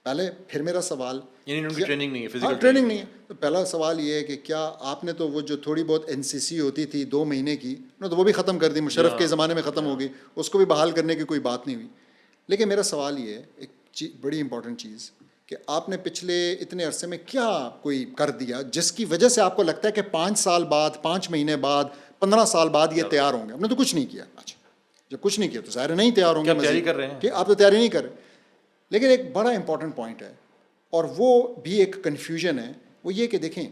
B: پہلے پھر میرا سوال،
A: یعنی ان کی ٹریننگ نہیں ہے، فزیکل
B: ٹریننگ نہیں ہے. تو پہلا سوال یہ ہے کہ کیا آپ نے تو وہ جو تھوڑی بہت NCC ہوتی تھی 2 مہینے کی، تو وہ بھی ختم کر دی، مشرف کے زمانے میں ختم ہو گئی، اس کو بھی بحال کرنے کی کوئی بات نہیں ہوئی. لیکن میرا سوال یہ ہے ایک بڑی امپورٹنٹ چیز کہ آپ نے پچھلے اتنے عرصے میں کیا کوئی کر دیا جس کی وجہ سے آپ کو لگتا ہے کہ 5 سال بعد، 5 مہینے بعد، 15 سال بعد یہ تیار ہوں گے؟ آپ نے تو کچھ نہیں کیا. اچھا جب کچھ نہیں کیا تو ظاہر نہیں تیار ہوں گے.
A: تیاری کر رہے ہیں
B: کہ آپ تو تیاری نہیں کر رہے. لیکن ایک بڑا امپورٹنٹ پوائنٹ ہے اور وہ بھی ایک کنفیوژن ہے، وہ یہ کہ دیکھیں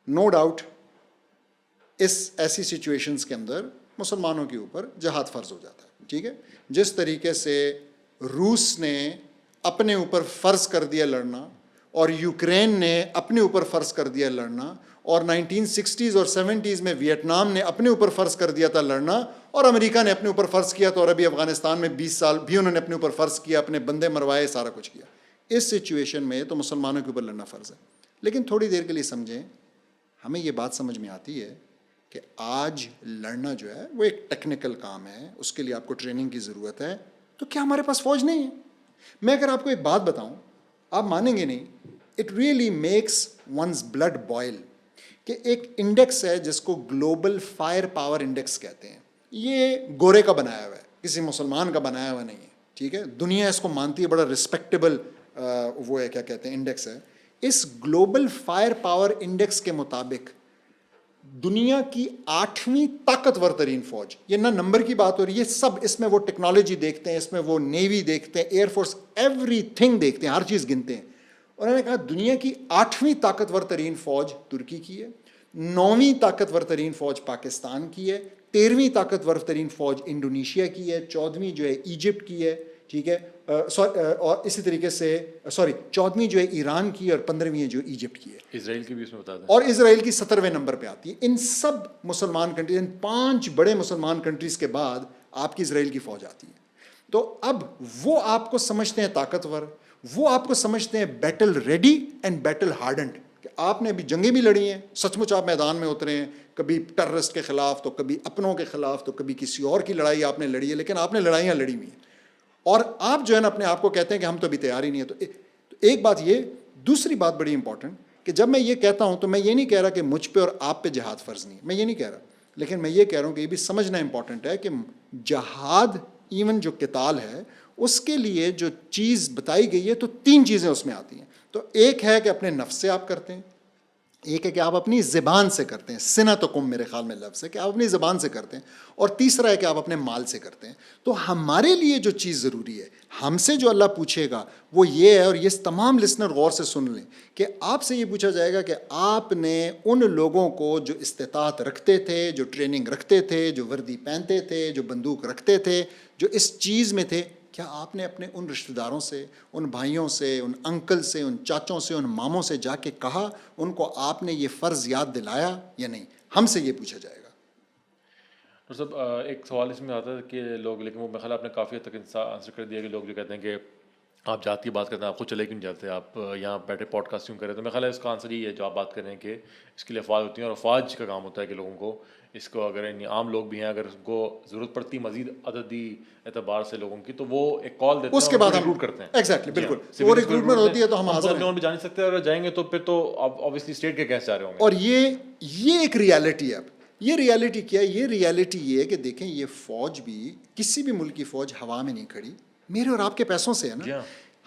B: نو ڈاؤٹ اس ایسی سچویشنز کے اندر مسلمانوں کے اوپر جہاد فرض ہو جاتا ہے. ٹھیک ہے، جس طریقے سے روس نے اپنے اوپر فرض کر دیا لڑنا اور یوکرین نے اپنے اوپر فرض کر دیا لڑنا، اور 1960s اور 70s میں ویتنام نے اپنے اوپر فرض کر دیا تھا لڑنا، اور امریکہ نے اپنے اوپر فرض کیا تھا، اور ابھی افغانستان میں 20 سال بھی انہوں نے اپنے اوپر فرض کیا، اپنے بندے مروائے، سارا کچھ کیا. اس سچویشن میں تو مسلمانوں کے اوپر لڑنا فرض ہے. لیکن تھوڑی دیر کے لیے سمجھیں، ہمیں یہ بات سمجھ میں آتی ہے کہ آج لڑنا جو ہے وہ ایک ٹیکنیکل کام ہے، اس کے لیے آپ کو ٹریننگ کی ضرورت ہے. تو کیا ہمارے پاس فوج نہیں ہے؟ میں اگر آپ کو ایک بات بتاؤں, آپ مانیں گے نہیں, it really makes one's blood boil, کہ ایک انڈیکس ہے جس کو گلوبل فائر پاور انڈیکس کہتے ہیں. یہ گورے کا بنایا ہوا ہے, کسی مسلمان کا بنایا ہوا نہیں ہے, ٹھیک ہے, دنیا اس کو مانتی ہے, بڑا رسپیکٹیبل وہ ہے, کیا کہتے ہیں, انڈیکس ہے. اس گلوبل فائر پاور انڈیکس کے مطابق دنیا کی 8ویں طاقتور ترین فوج, یہ نہ نمبر کی بات ہو رہی ہے, سب اس میں وہ ٹیکنالوجی دیکھتے ہیں, اس میں وہ نیوی دیکھتے ہیں, ایئر فورس, ایوری تھنگ دیکھتے ہیں, ہر چیز گنتے ہیں. انہوں نے کہا دنیا کی 8ویں طاقتور ترین فوج ترکی کی ہے, 9ویں طاقتور ترین فوج پاکستان کی ہے, 13ویں طاقتور ترین فوج انڈونیشیا کی ہے, 14ویں جو ہے ایجپٹ کی ہے, ٹھیک ہے, اور اسی طریقے سے 14ویں جو ہے ایران کی ہے, اور 15ویں جو ایجپٹ کی ہے.
A: اسرائیل کی بھی اس میں بتا دیں.
B: اور اسرائیل کی 17ویں نمبر پہ آتی ہے. ان سب مسلمان کنٹریز, ان 5 بڑے مسلمان کنٹریز کے بعد آپ کی اسرائیل کی فوج آتی ہے. تو اب وہ آپ کو سمجھتے ہیں طاقتور, وہ آپ کو سمجھتے ہیں battle ready and battle hardened, کہ آپ نے ابھی جنگیں بھی لڑی ہیں, سچ مچ آپ میدان میں اترے ہیں, کبھی ٹیررسٹ کے خلاف, تو کبھی اپنوں کے خلاف, تو کبھی کسی اور کی لڑائی آپ نے لڑی ہے, لیکن آپ نے لڑائیاں لڑی ہوئی ہیں. اور آپ جو ہے نا اپنے آپ کو کہتے ہیں کہ ہم تو ابھی تیار ہی نہیں ہیں. تو ایک بات یہ, دوسری بات بڑی امپورٹنٹ, کہ جب میں یہ کہتا ہوں تو میں یہ نہیں کہہ رہا کہ مجھ پہ اور آپ پہ جہاد فرض نہیں ہے, میں یہ نہیں کہہ رہا, لیکن میں یہ کہہ رہا ہوں کہ یہ بھی سمجھنا امپورٹنٹ ہے کہ جہاد, ایون جو قتال ہے, اس کے لیے جو چیز بتائی گئی ہے, تو 3 چیزیں اس میں آتی ہیں. تو ایک ہے کہ اپنے نفس سے آپ کرتے ہیں, ایک ہے کہ آپ اپنی زبان سے کرتے ہیں, سنتکم میرے خیال میں لفظ ہے, کہ آپ اپنی زبان سے کرتے ہیں, اور تیسرا ہے کہ آپ اپنے مال سے کرتے ہیں. تو ہمارے لیے جو چیز ضروری ہے, ہم سے جو اللہ پوچھے گا وہ یہ ہے, اور یہ تمام لسنر غور سے سن لیں, کہ آپ سے یہ پوچھا جائے گا کہ آپ نے ان لوگوں کو جو استطاعت رکھتے تھے, جو ٹریننگ رکھتے تھے, جو وردی پہنتے تھے, جو بندوق رکھتے تھے, جو اس چیز میں تھے, کیا آپ نے اپنے ان رشتہ داروں سے, ان بھائیوں سے, ان انکل سے, ان چاچوں سے, ان ماموں سے جا کے کہا, ان کو آپ نے یہ فرض یاد دلایا یا نہیں؟ ہم سے یہ پوچھا جائے گا.
A: تو سب ایک سوال اس میں آتا ہے کہ لوگ, لیکن وہ میرے خیال آپ نے کافی حد تک آنسر کر دیا, کہ لوگ جو کہتے ہیں کہ آپ جات کی بات کرتے ہیں, آپ خود چلے کیوں نہیں جاتے, آپ یہاں بیٹھے پوڈ کاسٹ کیوں کریں. تو میرا خیال ہے اس کا آنسر یہ ہے جو آپ بات کر رہے ہیں, کہ اس کے لیے افواج ہوتی ہیں, اور افواج کا کام ہوتا ہے کہ لوگوں کو اس کو, اگر عام لوگ بھی ہیں, اگر ان کو ضرورت پڑتی مزید عددی اعتبار سے لوگوں کی, تو وہ ایک کال دیتے ہیں,
B: اس کے بعد ہم
A: ریکروٹ کرتے ہیں.
B: ایگزیکٹلی, بالکل, وہ ریکروٹمنٹ ہوتی ہے, تو ہم حاضر ہیں.
A: بھی جا نہیں سکتے, اگر جائیں گے تو پھر تو آپ آبویسلی اسٹیٹ کے کیسے آ رہے ہوں گے.
B: اور یہ ایک ریالٹی ہے. اب یہ ریالٹی کیا ہے؟ یہ ریالٹی یہ ہے کہ دیکھیں, یہ فوج بھی, کسی بھی ملک کی فوج ہوا میں نہیں کھڑی, میرے اور آپ کے پیسوں سے ہے نا.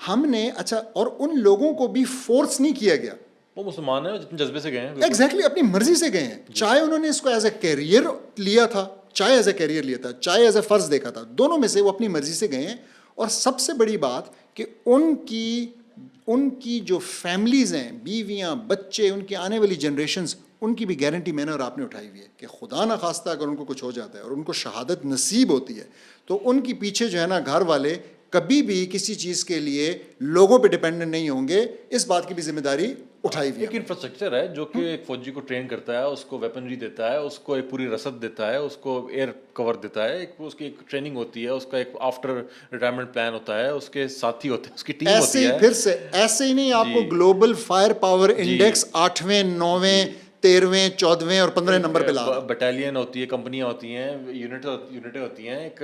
B: ہم نے, اچھا, اور ان لوگوں کو بھی فورس نہیں کیا گیا,
A: وہ مسلمان ہیں جتنے جذبے سے گئے ہیں,
B: ایگزیکٹلی اپنی مرضی سے گئے ہیں. چاہے انہوں نے اس کو ایز اے کیریئر لیا تھا, چاہے ایز اے کیریئر لیا تھا, چاہے ایز اے فرض دیکھا تھا, دونوں میں سے وہ اپنی مرضی سے گئے ہیں. اور سب سے بڑی بات کہ ان کی جو فیملیز ہیں, بیویاں, بچے, ان کی آنے والی جنریشنز, ان کی بھی گارنٹی میں نے اور آپ نے اٹھائی ہوئی ہے, کہ خدا نہ خواستہ اگر ان کو کچھ ہو جاتا ہے اور ان کو شہادت نصیب ہوتی ہے, تو ان کی پیچھے جو ہے نا گھر والے کبھی بھی کسی چیز کے لیے لوگوں پہ ڈیپینڈنٹ نہیں ہوں گے. اس بات کی بھی ذمہ داری اٹھائی ہوئی ہے.
A: ایک انفراسٹرکچر ہے جو کہ ایک فوجی کو ٹرین کرتا ہے, اس کو ویپنری دیتا ہے, اس کو ایک پوری رسد دیتا ہے, اس کو ایئر کور دیتا ہے, اس کی ایک ٹریننگ ہوتی ہے, اس کا ایک آفٹر ریٹائرمنٹ پلان ہوتا ہے, اس کے ساتھی ہوتے ہیں, اس کی ٹیم ہوتی ہے.
B: پھر سے ایسے ہی نہیں, آپ کو گلوبل فائر پاور انڈیکس 8ویں 9ویں 13ویں 14ویں اور 15 نمبر پہ لا رہا ہے.
A: بٹالین ہوتی ہے, کمپنیاں ہوتی ہیں, یونٹیں ہوتی ہیں, ایک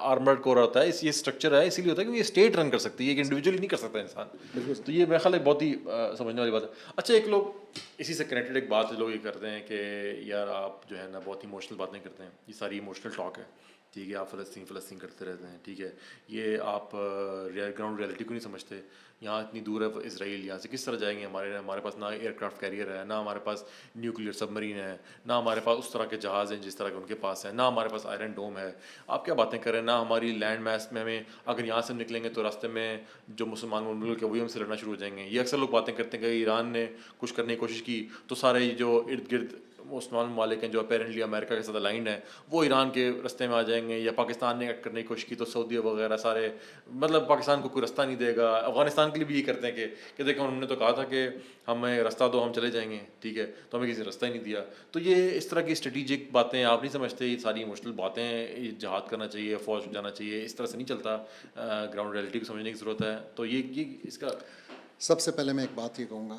A: آرمرڈ کور ہوتا ہے. یہ اسٹرکچر ہے, اسی لیے ہوتا ہے کہ یہ اسٹیٹ رن کر سکتی ہے, ایک انڈیویجولی نہیں کر سکتا انسان. تو یہ میرا خیال ہے بہت ہی سمجھنے والی بات ہے. اچھا, ایک لوگ اسی سے کنیکٹڈ ایک بات لوگ یہ کرتے ہیں کہ یار آپ جو ہے نا بہت ایموشنل باتیں کرتے ہیں, یہ ساری ایموشنل ٹاک ہے, ٹھیک ہے, آپ فلسطین کرتے رہتے ہیں, ٹھیک ہے, یہ آپ گراؤنڈ ریئلٹی کو نہیں سمجھتے. یہاں اتنی دور ہے اسرائیل, یہاں سے کس طرح جائیں گے؟ ہمارے پاس نہ ایئر کرافٹ کیریئر ہے, نہ ہمارے پاس نیوکلیئر سب مرین ہے, نہ ہمارے پاس اس طرح کے جہاز ہیں جس طرح کے ان کے پاس ہیں, نہ ہمارے پاس آئرن ڈوم ہے. آپ کیا باتیں کریں, نہ ہماری لینڈ میس میں ہمیں, اگر یہاں سے نکلیں گے تو راستے میں جو مسلمان ملک ہے وہی ہم سے لڑنا شروع ہو جائیں گے. یہ اکثر لوگ باتیں کرتے ہیں کہ ایران نے کچھ کرنے کی کوشش کی تو سارے جو ارد گرد مسلمان ممالک ہیں جو اپیرنٹلی امریکہ کے ساتھ الائنڈ ہیں وہ ایران کے رستے میں آ جائیں گے, یا پاکستان نے ایکٹ کرنے کی کوشش کی تو سعودی وغیرہ سارے, مطلب پاکستان کو کوئی رستہ نہیں دے گا. افغانستان کے لیے بھی یہ کرتے ہیں کہ دیکھیں انہوں نے تو کہا تھا کہ ہمیں رستہ دو, ہم چلے جائیں گے, ٹھیک ہے, تو ہمیں کسی رستہ ہی نہیں دیا. تو یہ اس طرح کی اسٹریٹجک باتیں آپ نہیں سمجھتے, یہ ساری ایموشنل باتیں, یہ جہاد کرنا چاہیے, فوج جانا چاہیے, اس طرح سے نہیں چلتا. گراؤنڈ ریئلٹی کو سمجھنے کی ضرورت ہے. تو یہ اس کا
B: سب سے پہلے میں ایک بات یہ کہوں گا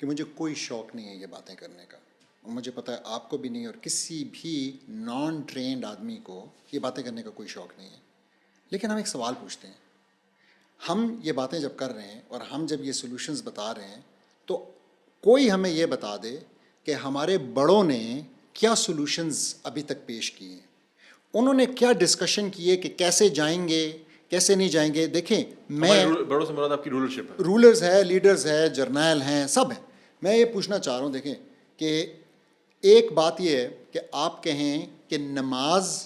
B: کہ مجھے کوئی شوق نہیں ہے یہ باتیں کرنے کا, مجھے پتہ ہے آپ کو بھی نہیں, اور کسی بھی نان ٹرینڈ آدمی کو یہ باتیں کرنے کا کوئی شوق نہیں ہے. لیکن ہم ایک سوال پوچھتے ہیں، ہم یہ باتیں جب کر رہے ہیں اور ہم جب یہ سولوشنز بتا رہے ہیں تو کوئی ہمیں یہ بتا دے کہ ہمارے بڑوں نے کیا سولوشنز ابھی تک پیش کیے ہیں، انہوں نے کیا ڈسکشن کیے کہ کیسے جائیں گے کیسے نہیں جائیں گے. دیکھیں میں
A: بڑوں سے مراد آپ کی رولرشپ ہے.
B: رولرز ہے، لیڈرز ہے، جرنیل ہیں، سب ہیں. میں یہ پوچھنا چاہ رہا ہوں، دیکھیں کہ ایک بات یہ ہے کہ آپ کہیں کہ نماز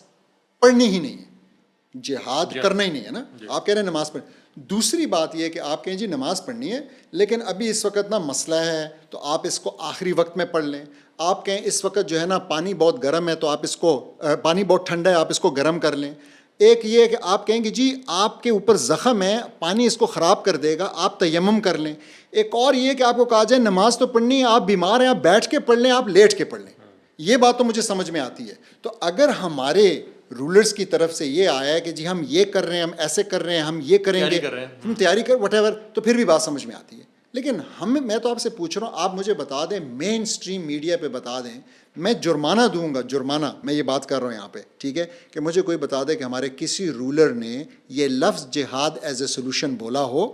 B: پڑھنی ہی نہیں ہے، جہاد کرنا ہی نہیں ہے نا، آپ کہہ رہے ہیں نماز پڑھ. دوسری بات یہ کہ آپ کہیں جی نماز پڑھنی ہے لیکن ابھی اس وقت نا مسئلہ ہے تو آپ اس کو آخری وقت میں پڑھ لیں. آپ کہیں اس وقت جو ہے نا پانی بہت گرم ہے تو آپ اس کو پانی بہت ٹھنڈا ہے آپ اس کو گرم کر لیں. ایک یہ کہ آپ کہیں گے جی آپ کے اوپر زخم ہے، پانی اس کو خراب کر دے گا، آپ تیمم کر لیں. ایک اور یہ کہ آپ کو کہا جائے نماز تو پڑھنی ہے، آپ بیمار ہیں، آپ بیٹھ کے پڑھ لیں، آپ لیٹ کے پڑھ لیں. یہ بات تو مجھے سمجھ میں آتی ہے. تو اگر ہمارے رولرز کی طرف سے یہ آیا ہے کہ جی ہم یہ کر رہے ہیں، ہم ایسے کر رہے ہیں، ہم یہ کریں گے، ہم تیاری کر وٹ ایور، تو پھر بھی بات سمجھ میں آتی ہے. لیکن میں تو آپ سے پوچھ رہا ہوں، آپ مجھے بتا دیں، مین اسٹریم میڈیا پہ بتا دیں، میں جرمانہ دوں گا، جرمانہ میں یہ بات کر رہا ہوں یہاں پہ، ٹھیک ہے، کہ مجھے کوئی بتا دے کہ ہمارے کسی رولر نے یہ لفظ جہاد ایز اے سولوشن بولا ہو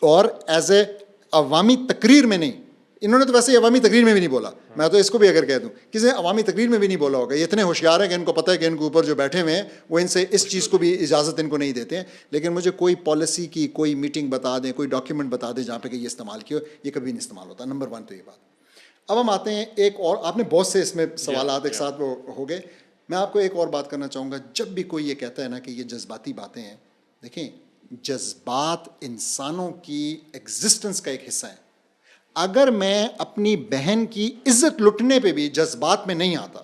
B: اور ایز اے عوامی تقریر میں نہیں. انہوں نے تو ویسے عوامی تقریر میں بھی نہیں بولا، میں تو اس کو بھی اگر کہہ دوں کسی نے عوامی تقریر میں بھی نہیں بولا ہوگا. یہ اتنے ہوشیار ہیں کہ ان کو پتہ ہے کہ ان کے اوپر جو بیٹھے ہوئے ہیں وہ ان سے اس چیز کو بھی اجازت ان کو نہیں دیتے ہیں. لیکن مجھے کوئی پالیسی کی کوئی میٹنگ بتا دیں، کوئی ڈاکیومنٹ بتا دیں جہاں پہ کہ یہ استعمال کیا، یہ کبھی نہیں استعمال ہوتا. نمبر 1 تو یہ بات. اب ہم آتے ہیں ایک اور، آپ نے بہت سے اس میں سوالات ایک ساتھ وہ ہو گئے. میں آپ کو ایک اور بات کرنا چاہوں گا. جب بھی کوئی یہ کہتا ہے نا کہ یہ جذباتی باتیں ہیں، دیکھیں جذبات انسانوں کی ایگزسٹنس کا ایک حصہ ہیں. اگر میں اپنی بہن کی عزت لٹنے پہ بھی جذبات میں نہیں آتا،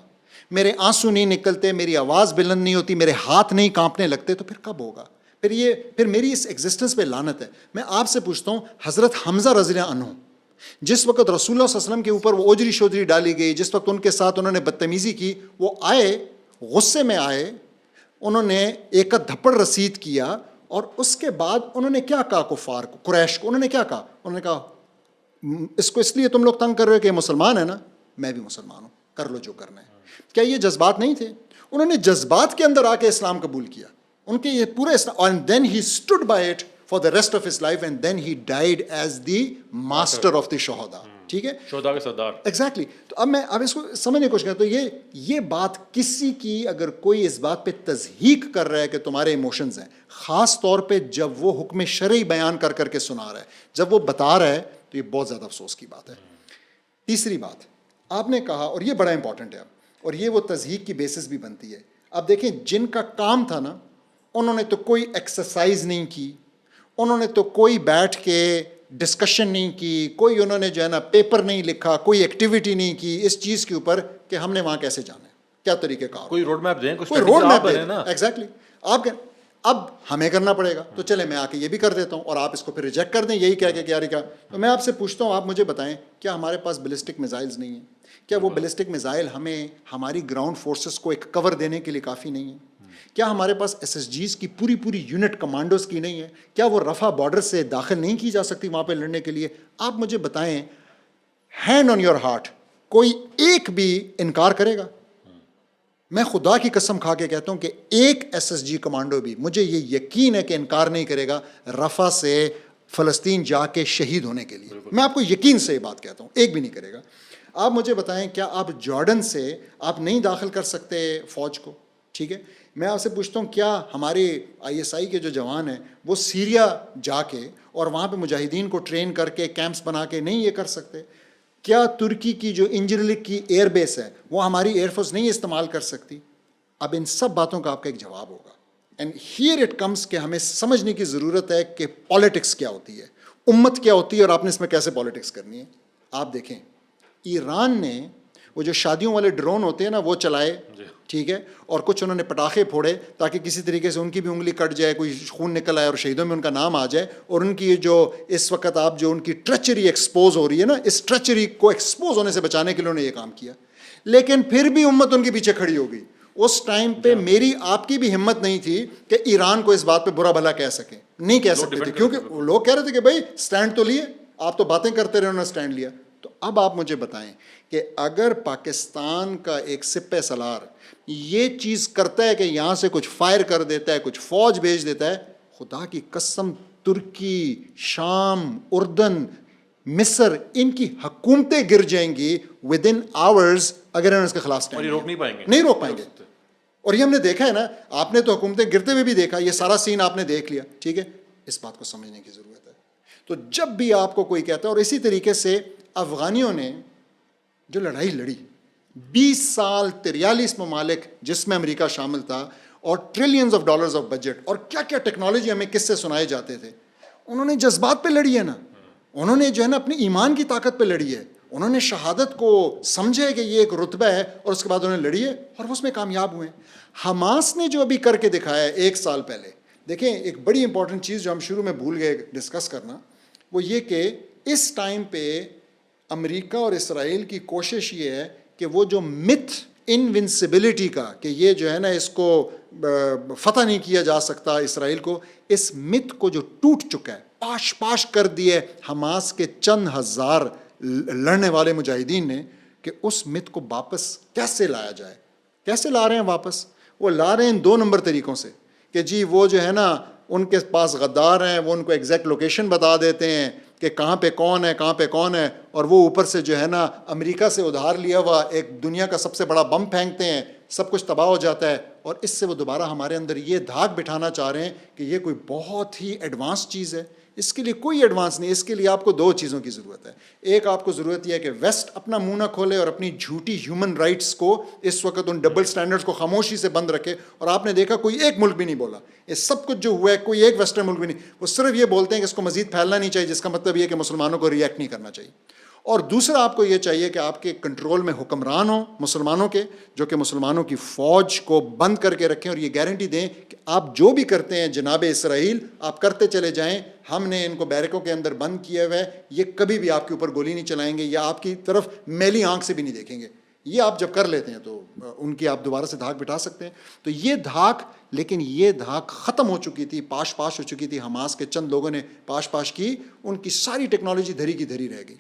B: میرے آنسو نہیں نکلتے، میری آواز بلند نہیں ہوتی، میرے ہاتھ نہیں کانپنے لگتے، تو پھر کب ہوگا؟ پھر میری اس ایگزسٹنس پہ لعنت ہے. میں آپ سے پوچھتا ہوں، حضرت حمزہ رضی اللہ عنہ جس وقت رسول اللہ صلی اللہ علیہ وسلم کے اوپر وہ اوجری شودری ڈالی گئی، جس وقت ان کے ساتھ انہوں نے بدتمیزی کی، وہ آئے، غصے میں آئے، انہوں نے ایک دھپڑ رسید کیا، اور اس کے بعد انہوں نے کیا کہا کفار کو، قریش کو؟ انہوں نے کیا کہا؟ انہوں نے کہا اس کو اس لیے تم لوگ تنگ کر رہے ہو کہ مسلمان ہے نا، میں بھی مسلمان ہوں، کر لو جو کرنا ہے. کیا یہ جذبات نہیں تھے؟ انہوں نے جذبات کے اندر آ کے اسلام قبول کیا. ان کے یہ پورے اسلام، and then he stood by it for the rest of his life and then he died as the master of the شہداء. ٹھیک ہے،
A: شہداء کے سردار.
B: ایگزیکٹلی. تو اب اس کو سمجھنے کی کوشش کریں. تو یہ بات کسی کی اگر کوئی اس بات پہ تضحیق کر رہا ہے کہ تمہارے ایموشنز ہیں، خاص طور پہ جب وہ حکم شرعی بیان کر کر کے سنا رہا ہے، جب وہ بتا رہا ہے، تو یہ بہت زیادہ افسوس کی بات ہے. تیسری بات آپ نے کہا، اور یہ بڑا امپورٹنٹ ہے، اور یہ وہ تضحیق کی بیسس بھی بنتی ہے. اب دیکھیں جن کا کام تھا نا، انہوں نے تو کوئی ایکسرسائز نہیں کی، انہوں نے تو کوئی بیٹھ کے ڈسکشن نہیں کی، کوئی انہوں نے جو ہے نا پیپر نہیں لکھا، کوئی ایکٹیویٹی نہیں کی اس چیز کے اوپر کہ ہم نے وہاں کیسے جانا ہے، کیا طریقہ کار،
A: کوئی روڈ میپ دیں،
B: کوئی روڈ میپ دیں. ایگزیکٹلی. آپ اب ہمیں کرنا پڑے گا، تو چلے میں آ کے یہ بھی کر دیتا ہوں اور آپ اس کو پھر ریجیکٹ کر دیں، یہی کہہ کے کیا رکھا. تو میں آپ سے پوچھتا ہوں، آپ مجھے بتائیں، کیا ہمارے پاس بیلسٹک میزائلز نہیں ہیں؟ کیا وہ بیلسٹک میزائل ہمیں ہماری گراؤنڈ فورسز کو ایک کور دینے کے لیے کافی نہیں ہے؟ کیا ہمارے پاس ایس ایس جیز کی پوری یونٹ کمانڈوز کی نہیں ہے؟ کیا وہ رفح بارڈر سے داخل نہیں کی جا سکتی وہاں پہ لڑنے کے لیے؟ آپ مجھے بتائیں، ہینڈ آن یور ہارٹ، کوئی ایک بھی انکار کرے گا؟ میں خدا کی قسم کھا کے کہتا ہوں کہ ایک ایس ایس جی کمانڈو بھی، مجھے یہ یقین ہے کہ انکار نہیں کرے گا رفح سے فلسطین جا کے شہید ہونے کے لیے. میں آپ کو یقین سے یہ بات کہتا ہوں، ایک بھی نہیں کرے گا. آپ مجھے بتائیں، کیا آپ جارڈن سے آپ نہیں داخل کر سکتے فوج کو؟ ٹھیک ہے، میں آپ سے پوچھتا ہوں، کیا ہمارے آئی ایس آئی کے جو جوان ہیں وہ سیریا جا کے اور وہاں پہ مجاہدین کو ٹرین کر کے کیمپس بنا کے نہیں یہ کر سکتے؟ کیا ترکی کی جو انجرلک کی ایئر بیس ہے وہ ہماری ایئر فورس نہیں استعمال کر سکتی؟ اب ان سب باتوں کا آپ کا ایک جواب ہوگا. اینڈ ہیئر اٹ کمس کہ ہمیں سمجھنے کی ضرورت ہے کہ پالیٹکس کیا ہوتی ہے، امت کیا ہوتی ہے، اور آپ نے اس میں کیسے پالیٹکس کرنی ہے. آپ دیکھیں، ایران نے وہ جو شادیوں والے ڈرون ہوتے ہیں نا وہ چلائے، ٹھیک ہے، اور کچھ انہوں نے پٹاخے پھوڑے تاکہ کسی طریقے سے ان کی بھی انگلی کٹ جائے، کوئی خون نکل آئے اور شہیدوں میں ان کا نام آ جائے. اور ان کی جو اس وقت آپ جو ان کی ٹریچری ایکسپوز ہو رہی ہے نا، اس ٹریچری کو ایکسپوز ہونے سے بچانے کے لیے انہوں نے یہ کام کیا. لیکن پھر بھی امت ان کے پیچھے کھڑی ہو گئی. اس ٹائم پہ میری آپ کی بھی ہمت نہیں تھی کہ ایران کو اس بات پہ برا بھلا کہہ سکیں، نہیں کہہ سکتے تھے، کیونکہ لوگ کہہ رہے تھے کہ بھائی سٹینڈ تو لیے، آپ تو باتیں کرتے رہے، انہوں نے سٹینڈ لیا. تو اب آپ مجھے بتائیں کہ اگر پاکستان کا ایک سپہ سالار یہ چیز کرتا ہے کہ یہاں سے کچھ فائر کر دیتا ہے, کچھ فوج بھیج دیتا ہے, خدا کی قسم ترکی, شام, اردن, مصر, ان کی حکومتیں گر جائیں گی ود ان آورز اگر انہوں نے اس کے خلاف
A: اور یہ روک نہیں پائیں گے,
B: نہیں روک پائیں گے. اور یہ ہم نے دیکھا ہے نا, آپ نے تو حکومتیں گرتے ہوئے بھی دیکھا, یہ سارا سین آپ نے دیکھ لیا, ٹھیک ہے. اس بات کو سمجھنے کی ضرورت ہے. تو جب بھی آپ کو کوئی کہتا ہے, اور اسی طریقے سے افغانیوں نے جو لڑائی لڑی 20 سال 43 ممالک جس میں امریکہ شامل تھا, اور trillions of dollars of budget, اور کیا کیا ٹیکنالوجی ہمیں کس سے سنائے جاتے تھے, انہوں نے جذبات پہ لڑی ہے نا, انہوں نے جو ہے نا اپنی ایمان کی طاقت پہ لڑی ہے, انہوں نے شہادت کو سمجھے کہ یہ ایک رتبہ ہے, اور اس کے بعد انہوں نے لڑی ہے اور وہ اس میں کامیاب ہوئے. حماس نے جو ابھی کر کے دکھایا ہے 1 سال پہلے, دیکھیں ایک بڑی امپورٹنٹ چیز جو ہم شروع میں بھول گئے ڈسکس کرنا, وہ یہ کہ اس ٹائم پہ امریکہ اور اسرائیل کی کوشش یہ ہے کہ وہ جو متھ انونسبلٹی کا, کہ یہ جو ہے نا اس کو فتح نہیں کیا جا سکتا اسرائیل کو, اس متھ کو جو ٹوٹ چکا ہے, پاش پاش کر دیے حماس کے چند ہزار لڑنے والے مجاہدین نے, کہ اس متھ کو واپس کیسے لایا جائے. کیسے لا رہے ہیں واپس؟ وہ لا رہے ہیں 2 نمبر طریقوں سے, کہ جی وہ جو ہے نا ان کے پاس غدار ہیں, وہ ان کو ایگزیکٹ لوکیشن بتا دیتے ہیں کہ کہاں پہ کون ہے, کہاں پہ کون ہے, اور وہ اوپر سے جو ہے نا امریکہ سے ادھار لیا ہوا ایک دنیا کا سب سے بڑا بم پھینکتے ہیں, سب کچھ تباہ ہو جاتا ہے, اور اس سے وہ دوبارہ ہمارے اندر یہ دھاک بٹھانا چاہ رہے ہیں کہ یہ کوئی بہت ہی ایڈوانس چیز ہے. اس کے لیے کوئی ایڈوانس نہیں, اس کے لیے آپ کو 2 چیزوں کی ضرورت ہے. ایک, آپ کو ضرورت یہ ہے کہ ویسٹ اپنا منہ نہ کھولے اور اپنی جھوٹی ہیومن رائٹس کو اس وقت ان ڈبل سٹینڈرڈز کو خاموشی سے بند رکھے. اور آپ نے دیکھا کوئی ایک ملک بھی نہیں بولا, یہ سب کچھ جو ہوا ہے کوئی ایک ویسٹرن ملک بھی نہیں, وہ صرف یہ بولتے ہیں کہ اس کو مزید پھیلنا نہیں چاہیے, جس کا مطلب یہ ہے کہ مسلمانوں کو ریئیکٹ نہیں کرنا چاہیے. اور دوسرا, آپ کو یہ چاہیے کہ آپ کے کنٹرول میں حکمران ہوں مسلمانوں کے, جو کہ مسلمانوں کی فوج کو بند کر کے رکھیں, اور یہ گارنٹی دیں کہ آپ جو بھی کرتے ہیں جناب اسرائیل آپ کرتے چلے جائیں, ہم نے ان کو بیرکوں کے اندر بند کیا ہوا ہے, یہ کبھی بھی آپ کے اوپر گولی نہیں چلائیں گے یا آپ کی طرف میلی آنکھ سے بھی نہیں دیکھیں گے. یہ آپ جب کر لیتے ہیں تو ان کی آپ دوبارہ سے دھاک بٹھا سکتے ہیں. تو یہ دھاک, لیکن یہ دھاک ختم ہو چکی تھی, پاش پاش ہو چکی تھی. حماس کے چند لوگوں نے پاش پاش کی, ان کی ساری ٹیکنالوجی دھری کی دھری رہ گئی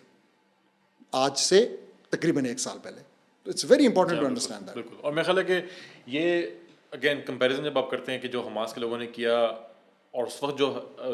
B: آج سے تقریباً 1 سال پہلے. تو it's very important to understand that.
A: بالکل. اور میرا خیال ہے کہ یہ اگین کمپیریزن جب آپ کرتے ہیں کہ جو حماس کے لوگوں نے کیا, اور اس وقت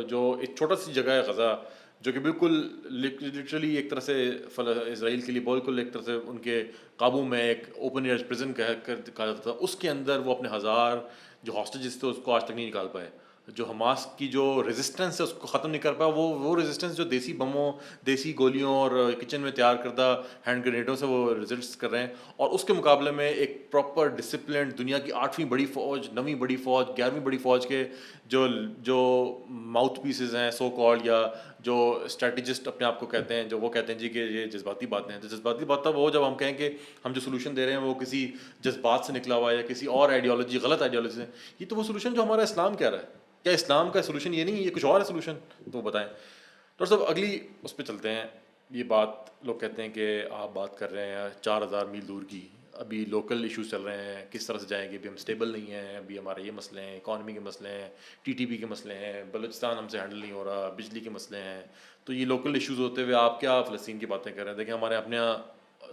A: جو ایک چھوٹا سی جگہ ہے غزہ, جو کہ بالکل لٹرلی ایک طرح سے اسرائیل کے لیے بالکل ایک طرح سے ان کے قابو میں ایک اوپن ایئر پریزن کہا جاتا تھا, اس کے اندر وہ اپنے 1000 جو ہاسٹیجز تھے اس کو آج تک نہیں نکال پائے. جو حماس کی جو ریزسٹنس ہے اس کو ختم نہیں کر پایا. وہ ریزسٹنس جو دیسی بموں, دیسی گولیوں اور کچن میں تیار کردہ ہینڈ گرینیڈوں سے وہ ریزسٹ کر رہے ہیں, اور اس کے مقابلے میں ایک پراپر ڈسپلنڈ دنیا کی 8ویں بڑی فوج, 9ویں بڑی فوج, 11ویں بڑی فوج کے جو ماؤتھ پیسز ہیں سو کالڈ, یا جو اسٹریٹجسٹ اپنے آپ کو کہتے ہیں, جو وہ کہتے ہیں جی کہ یہ جذباتی باتیں ہیں. تو جذباتی بات تب وہ جب ہم کہیں کہ ہم جو سولوشن دے رہے ہیں وہ کسی جذبات سے نکلا ہوا ہے یا کسی اور آئیڈیالوجی, غلط آئیڈیالوجی سے. یہ تو وہ سولوشن جو ہمارا اسلام کہہ رہا ہے. کیا اسلام کا سولوشن یہ نہیں ہے, یہ کچھ اور ہے سولوشن؟ تو وہ بتائیں. ڈاکٹر صاحب اگلی اس پہ چلتے ہیں. یہ بات لوگ کہتے ہیں کہ آپ بات کر رہے ہیں 4000 میل دور کی, ابھی لوکل ایشوز چل رہے ہیں, کس طرح سے جائیں گے, ابھی ہم اسٹیبل نہیں ہیں, ابھی ہمارے یہ مسئلے ہیں, اکانومی کے مسئلے ہیں, ٹی ٹی پی کے مسئلے ہیں, بلوچستان ہم سے ہینڈل نہیں ہو رہا, بجلی کے مسئلے ہیں. تو یہ لوکل ایشوز ہوتے ہوئے آپ کیا فلسطین کی باتیں کر رہے ہیں؟ دیکھیں ہمارے اپنے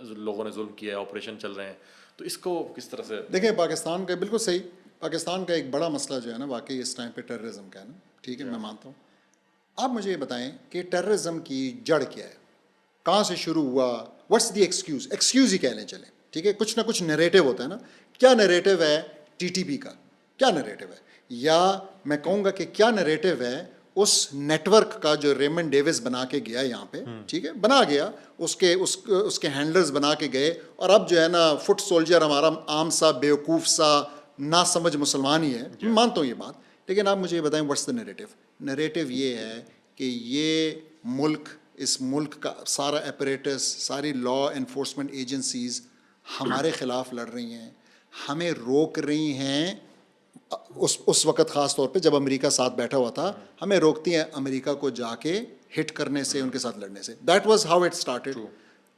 A: لوگوں نے ظلم کیا ہے, آپریشن چل رہے ہیں, تو اس کو کس طرح سے
B: دیکھیں پاکستان کا بالکل صحیح, پاکستان کا ایک بڑا مسئلہ جو ہے نا واقعی اس ٹائم پہ ٹیررزم کا ہے نا, ٹھیک ہے میں مانتا ہوں. آپ مجھے یہ بتائیں کہ ٹیررزم کی جڑ کیا ہے, کہاں سے شروع ہوا, واٹس دی ایکسکیوز ہی کہہ لیں چلیں, ٹھیک ہے, کچھ نہ کچھ نریٹو ہوتا ہے نا. کیا نریٹو ہے ٹی ٹی پی کا, کیا نریٹو ہے, یا میں کہوں گا کہ کیا نریٹو ہے اس نیٹ ورک کا جو ریمنڈ ڈیوس بنا کے گیا یہاں پہ, ٹھیک ہے, بنا گیا, اس کے ہینڈلرز بنا کے گئے, اور اب جو ہے نا فٹ سولجر ہمارا عام سا بیوقوف سا نا سمجھ مسلمان ہی ہے. میں مانتا ہوں یہ بات, لیکن آپ مجھے یہ بتائیں واٹس دا نریٹو. نریٹو یہ ہے کہ یہ ملک, اس ملک کا سارا اپریٹس, ساری لا انفورسمنٹ ایجنسیز ہمارے خلاف لڑ رہی ہیں, ہمیں روک رہی ہیں. اس وقت خاص طور پہ جب امریکہ ساتھ بیٹھا ہوا تھا, ہمیں روکتی ہیں امریکہ کو جا کے ہٹ کرنے سے, ان کے ساتھ لڑنے سے. That was how it started.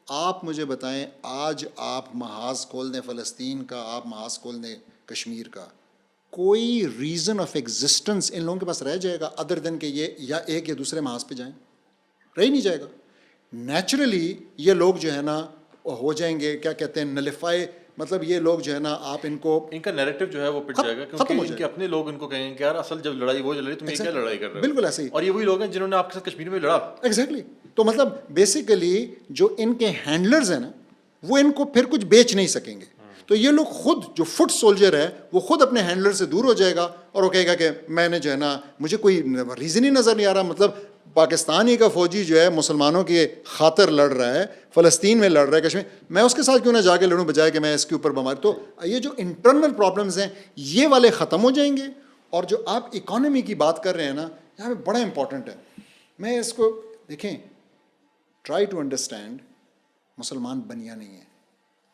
B: آپ مجھے بتائیں آج آپ محاذ کھول دیں فلسطین کا, آپ محاذ کھول دیں کشمیر کا, کوئی ریزن آف ایگزسٹنس ان لوگوں کے پاس رہ جائے گا ادر دین کہ یہ یا ایک یا دوسرے محاذ پہ جائیں؟ رہ ہی نہیں جائے گا. نیچرلی یہ لوگ جو ہے نا ہو جائیں گے, کیا کہتے ہیں, نلیفائی, مطلب یہ لوگ جو ہے نا آپ ان کو,
A: ان کا نیریٹو جو ہے وہ پٹ جائے گا, کیونکہ ان کے اپنے لوگ ان کو کہیں گے کہ یار اصل جب لڑائی وہ چل رہی ہے تم یہ کیا لڑائی کر رہے ہو.
B: بالکل ایسے ہی.
A: اور یہ وہی لوگ ہیں جنہوں نے آپ کے ساتھ کشمیر میں لڑا.
B: ایگزیکٹلی. تو مطلب بیسیکلی جو ان کے ہینڈلرز ہیں نا وہ ان کو پھر کچھ بیچ نہیں سکیں گے. تو یہ لوگ خود, جو فٹ سولجر ہے وہ خود اپنے ہینڈلر سے دور ہو جائے گا اور وہ کہے گا کہ میں نے جو ہے نا, مجھے کوئی ریزن ہی نظر نہیں آ رہا, مطلب پاکستانی کا فوجی جو ہے مسلمانوں کی خاطر لڑ رہا ہے, فلسطین میں لڑ رہا ہے, کشمیر, میں اس کے ساتھ کیوں نہ جا کے لڑوں بجائے کہ میں اس کے اوپر بیمار. تو یہ جو انٹرنل پرابلمز ہیں یہ والے ختم ہو جائیں گے. اور جو آپ اکانومی کی بات کر رہے ہیں نا, یہاں پہ بڑا امپورٹنٹ ہے. میں اس کو دیکھیں, ٹرائی ٹو انڈرسٹینڈ, مسلمان بنیا نہیں ہے,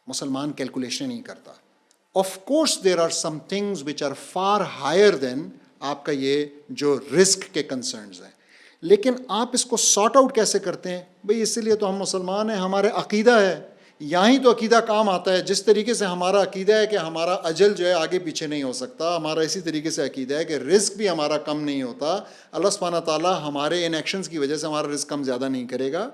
B: مسلمان کیلکولیشن نہیں کرتا. Of course there are some things which are far higher than آپ کا یہ جو رسک کے کنسرنز ہیں, لیکن آپ اس کو سارٹ آؤٹ کیسے کرتے ہیں بھئی؟ اس لیے تو ہم مسلمان ہیں, ہمارے عقیدہ ہے, یہاں ہی تو عقیدہ کام آتا ہے. جس طریقے سے ہمارا عقیدہ ہے کہ ہمارا اجل جو ہے آگے پیچھے نہیں ہو سکتا, ہمارا اسی طریقے سے عقیدہ ہے کہ رزق بھی ہمارا کم نہیں ہوتا. اللہ سبحانہ تعالیٰ ہمارے ان ایکشنز کی وجہ سے ہمارا رزق کم زیادہ نہیں کرے گا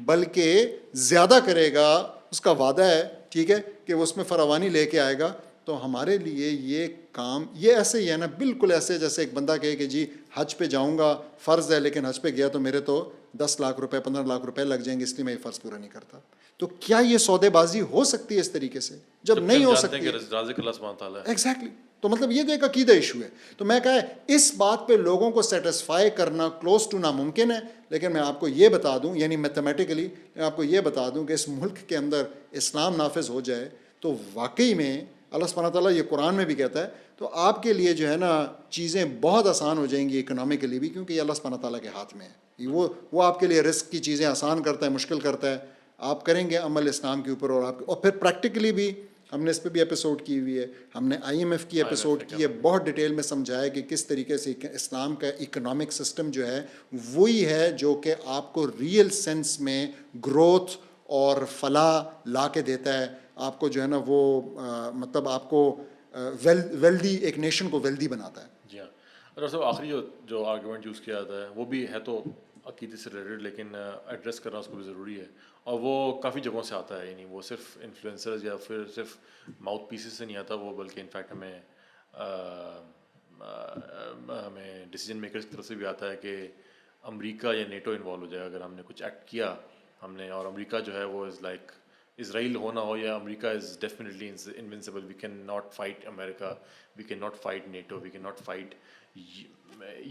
B: بلکہ زیادہ کرے گا, اس کا وعدہ ہے, ٹھیک ہے, کہ وہ اس میں فراوانی لے کے آئے گا. تو ہمارے لیے یہ کام یہ ایسے ہی ہے نا, بالکل ایسے جیسے ایک بندہ کہے کہ جی حج پہ جاؤں گا, فرض ہے, لیکن حج پہ گیا تو میرے تو 10 لاکھ روپے 15 لاکھ روپے لگ جائیں گے, اس لیے میں یہ فرض پورا نہیں کرتا. تو کیا یہ سودے بازی ہو سکتی ہے اس طریقے سے؟ جب نہیں ہو سکتی ہے.
A: رازق اللہ سبحانہ تعالیٰ ہے.
B: ایگزیکٹلی. تو مطلب یہ تو ایک عقیدہ ایشو ہے. تو میں کہا اس بات پہ لوگوں کو سیٹسفائی کرنا کلوز ٹو ناممکن ہے. لیکن میں آپ کو یہ بتا دوں, یعنی میتھمیٹیکلی میں آپ کو یہ بتا دوں کہ اس ملک کے اندر اسلام نافذ ہو جائے تو واقعی میں اللہ سبحانہ تعالیٰ یہ قرآن میں بھی کہتا ہے, تو آپ کے لیے جو ہے نا چیزیں بہت آسان ہو جائیں گی اکنامکلی بھی, کیونکہ یہ اللہ سبحانہ تعالیٰ کے ہاتھ میں ہے. وہ آپ کے لیے رزق کی چیزیں آسان کرتا ہے, مشکل کرتا ہے. آپ کریں گے عمل اسلام کے اوپر, اور پھر پریکٹیکلی بھی ہم نے اس پہ بھی ایپیسوڈ کی ہوئی ہے, ہم نے IMF کی ایپیسوڈ کی ہے, بہت ڈیٹیل میں سمجھایا کہ کس طریقے سے اسلام کا اکنامک سسٹم جو ہے وہی ہے جو کہ آپ کو ریئل سینس میں گروتھ اور فلاح لا کے دیتا ہے. آپ کو جو ہے نا وہ مطلب آپ کو ویلدی, ایک نیشن کو ویلدی بناتا ہے.
A: جی ہاں. اور سب آخری جو آرگومنٹ یوز کیا جاتا ہے وہ بھی ہے تو عقیدے سے ریلیٹڈ, لیکن ایڈریس کرنا اس کو بھی ضروری ہے, اور وہ کافی جگہوں سے آتا ہے. یعنی وہ صرف انفلوئنسرز یا پھر صرف ماؤتھ پیسز سے نہیں آتا وہ, بلکہ انفیکٹ ہمیں ڈیسیجن میکرز کی طرف سے بھی آتا ہے کہ امریکہ یا نیٹو انوالو ہو جائے اگر ہم نے کچھ ایکٹ کیا ہم نے. اور امریکہ جو ہے وہ از لائک اسرائیل ہونا ہو یا America is definitely invincible. We can not fight America, we can not fight NATO, we can not fight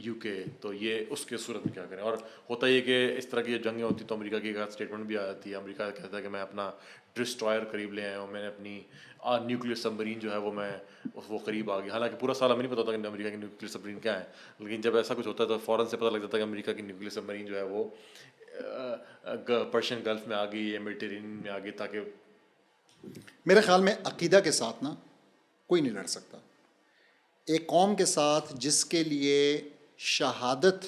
A: UK. تو یہ اس کے صورت میں کیا کریں؟ اور ہوتا یہ کہ اس طرح کی جنگیں ہوتی تو امریکہ کی ایک اسٹیٹمنٹ بھی آ جاتی ہے. امریکہ کہتا ہے کہ میں اپنا ڈسٹرائر قریب لے آیا ہوں, میں نے اپنی نیوکلیئر سبمرین جو ہے وہ قریب آ گئی. حالانکہ پورا سال ہمیں نہیں پتا ہوتا کہ امریکہ کی نیوکلیئر سبمرین کیا ہے, لیکن جب ایسا کچھ ہوتا ہے تو فوراً سے پتہ لگ جاتا ہے کہ امریکہ کی نیوکلیئر سبمرین جو ہے وہ پرشین گلف میں آ گئی یا میڈیٹرینین میں آ گئی. تاکہ
B: میرے خیال میں عقیدہ کے ساتھ نا کوئی نہیں لڑ سکتا. ایک قوم کے ساتھ جس کے لیے شہادت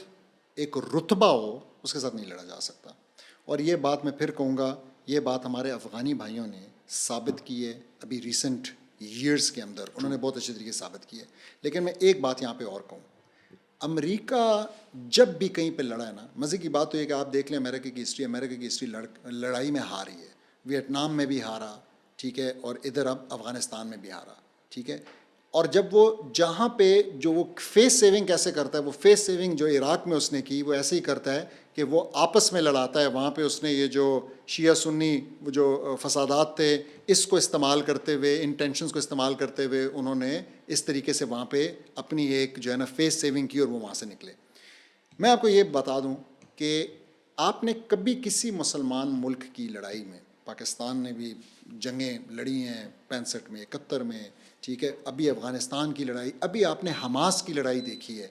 B: ایک رتبہ ہو, اس کے ساتھ نہیں لڑا جا سکتا. اور یہ بات میں پھر کہوں گا, یہ بات ہمارے افغانی بھائیوں نے ثابت کی ہے ابھی ریسنٹ ایئرس کے اندر, انہوں نے بہت اچھے طریقے سے ثابت کی ہے. لیکن میں ایک بات یہاں پہ اور کہوں, امریکہ جب بھی کہیں پہ لڑا ہے نا, مزے کی بات تو یہ کہ آپ دیکھ لیں امریکہ کی ہسٹری لڑائی میں ہاری ہے. ویتنام میں بھی ہارا, ٹھیک ہے, اور ادھر اب افغانستان میں بھی ہارا, ٹھیک ہے. اور جب وہ جہاں پہ جو وہ فیس سیونگ کیسے کرتا ہے, وہ فیس سیونگ جو عراق میں اس نے کی وہ ایسے ہی کرتا ہے کہ وہ آپس میں لڑاتا ہے. وہاں پہ اس نے یہ جو شیعہ سنی جو فسادات تھے اس کو استعمال کرتے ہوئے, ان ٹینشنز کو استعمال کرتے ہوئے انہوں نے اس طریقے سے وہاں پہ اپنی ایک جو ہے نا فیس سیونگ کی اور وہ وہاں سے نکلے. میں آپ کو یہ بتا دوں کہ آپ نے کبھی کسی مسلمان ملک کی لڑائی میں, پاکستان نے بھی جنگیں لڑی ہیں 65 میں 71 میں, ٹھیک ہے, ابھی افغانستان کی لڑائی, ابھی آپ نے حماس کی لڑائی دیکھی ہے.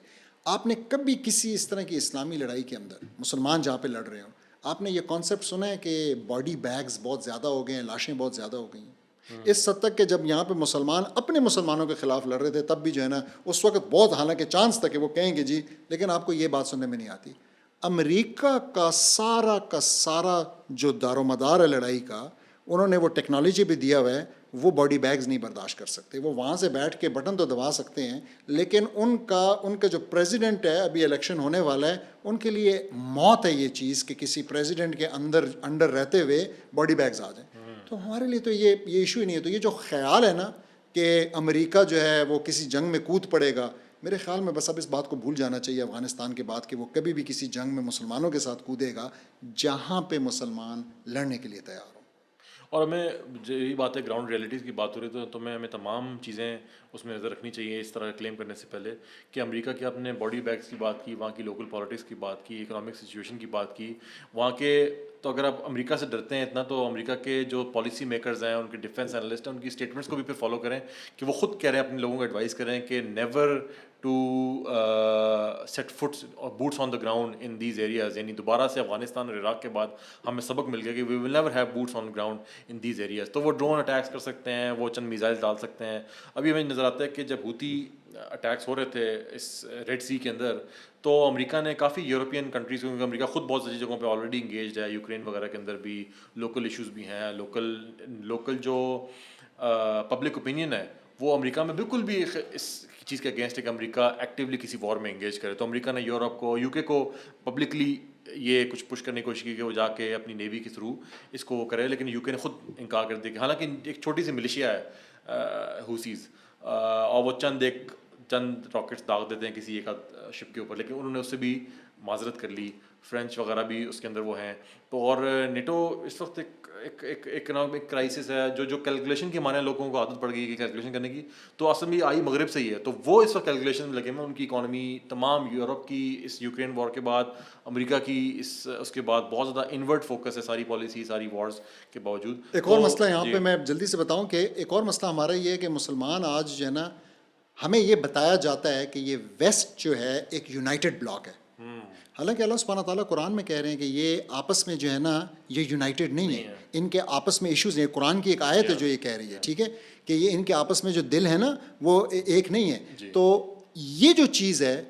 B: آپ نے کبھی کسی اس طرح کی اسلامی لڑائی کے اندر مسلمان جہاں پہ لڑ رہے ہوں, آپ نے یہ کانسیپٹ سنا ہے کہ باڈی بیگز بہت زیادہ ہو گئے ہیں, لاشیں بہت زیادہ ہو گئی ہیں؟ اس حد تک کہ جب یہاں پہ مسلمان اپنے مسلمانوں کے خلاف لڑ رہے تھے تب بھی جو ہے نا اس وقت بہت, حالانکہ چانس تھا کہ وہ کہیں گے جی, لیکن آپ کو یہ بات سننے میں نہیں آتی. امریکہ کا سارا جو دار و مدار ہے لڑائی کا, انہوں نے وہ ٹیکنالوجی بھی دیا ہوا ہے, وہ باڈی بیگز نہیں برداشت کر سکتے. وہ وہاں سے بیٹھ کے بٹن تو دبا سکتے ہیں, لیکن ان کا جو پریزیڈنٹ ہے, ابھی الیکشن ہونے والا ہے, ان کے لیے موت ہے یہ چیز کہ کسی پریزیڈنٹ کے انڈر رہتے ہوئے باڈی بیگز آ جائیں. تو ہمارے لیے تو یہ ایشو ہی نہیں ہے. تو یہ جو خیال ہے نا کہ امریکہ جو ہے وہ کسی جنگ میں کود پڑے گا, میرے خیال میں بس اب اس بات کو بھول جانا چاہیے افغانستان کے بعد کہ وہ کبھی بھی کسی جنگ میں مسلمانوں کے ساتھ کودے گا جہاں پہ مسلمان لڑنے کے لیے تیار ہوں.
A: اور ہمیں یہی بات ہے, گراؤنڈ ریئلٹیز کی بات ہو رہی تو ہمیں تمام چیزیں اس میں نظر رکھنی چاہیے اس طرح کلیم کرنے سے پہلے کہ امریکہ کے اپنے باڈی بیگس کی بات کی, وہاں کی لوکل پالیٹکس کی بات کی, اکنامک سچویشن کی بات کی, وہاں کے تو اگر آپ امریکہ سے ڈرتے ہیں اتنا تو امریکہ کے جو پالیسی میکرز ہیں, ان کے ڈیفینس انالسٹ ہیں, ان کی اسٹیٹمنٹس کو بھی پھر فالو کریں کہ وہ خود کہہ رہے ہیں, اپنے لوگوں کو ایڈوائز کریں کہ نیور ٹو سیٹ فٹس اور boots on the ground in these areas. یعنی دوبارہ سے افغانستان اور عراق کے بعد ہمیں سبق مل گیا کہ we will never have boots on ground in these areas. تو وہ ڈرون اٹیکس کر سکتے ہیں, وہ چند میزائل ڈال سکتے ہیں. ابھی ہمیں نظر آتا ہے کہ جب ہوتی اٹیکس ہو رہے تھے اس ریڈ سی کے اندر تو امریکہ نے کافی یورپین کنٹریز, کیونکہ امریکہ خود بہت ساری جگہوں پہ آلریڈی انگیجڈ ہے, یوکرین وغیرہ کے اندر بھی لوکل ایشوز بھی ہیں, لوکل جو پبلک اوپینین ہے وہ امریکہ میں بالکل بھی اس چیز کے اگینسٹ ہے کہ امریکہ ایکٹیولی کسی وار میں انگیج کرے. تو امریکہ نے یورپ کو, یو کے کو پبلکلی یہ کچھ پش کرنے کی کوشش کی کہ وہ جا کے اپنی نیوی کے تھرو اس کو کرے, لیکن یو کے نے خود انکار کر دیا کہ حالانکہ ایک چھوٹی سی ملیشیا ہے ہوسیز, اور وہ چند راکٹس داغ دیتے ہیں کسی ایک شپ کے اوپر, لیکن انہوں نے اس سے بھی معذرت کر لی. فرینچ وغیرہ بھی اس کے اندر وہ ہیں. تو اور نیٹو اس وقت ایک اکنامک کرائسس ہے, جو کیلکولیشن کی مانے لوگوں کو عادت پڑ گئی کہ کیلکولیشن کرنے کی, تو اصل میں آئی مغرب سے ہی ہے. تو وہ اس وقت کیلکولیشن میں لگے ہوئے, ان کی اکانومی تمام یورپ کی اس یوکرین وار کے بعد, امریکہ کی اس کے بعد بہت زیادہ انورٹ فوکس ہے ساری پالیسی, ساری وارز کے باوجود.
B: ایک اور مسئلہ یہاں پہ میں جلدی سے بتاؤں کہ ایک اور مسئلہ ہمارا یہ ہے کہ مسلمان آج جو ہے نا, ہمیں یہ بتایا جاتا ہے کہ یہ ویسٹ جو ہے ایک یونائٹڈ بلاک ہے, حالانکہ اللہ سبحانہ تعالیٰ قرآن میں کہہ رہے ہیں کہ یہ آپس میں جو ہے نا یہ یونائٹڈ نہیں ہے, ان کے آپس میں ایشوز ہیں. قرآن کی ایک آیت ہے جو یہ کہہ رہی ہے, ٹھیک ہے, کہ یہ ان کے آپس میں جو دل ہے نا وہ ایک نہیں ہے. تو یہ جو چیز ہے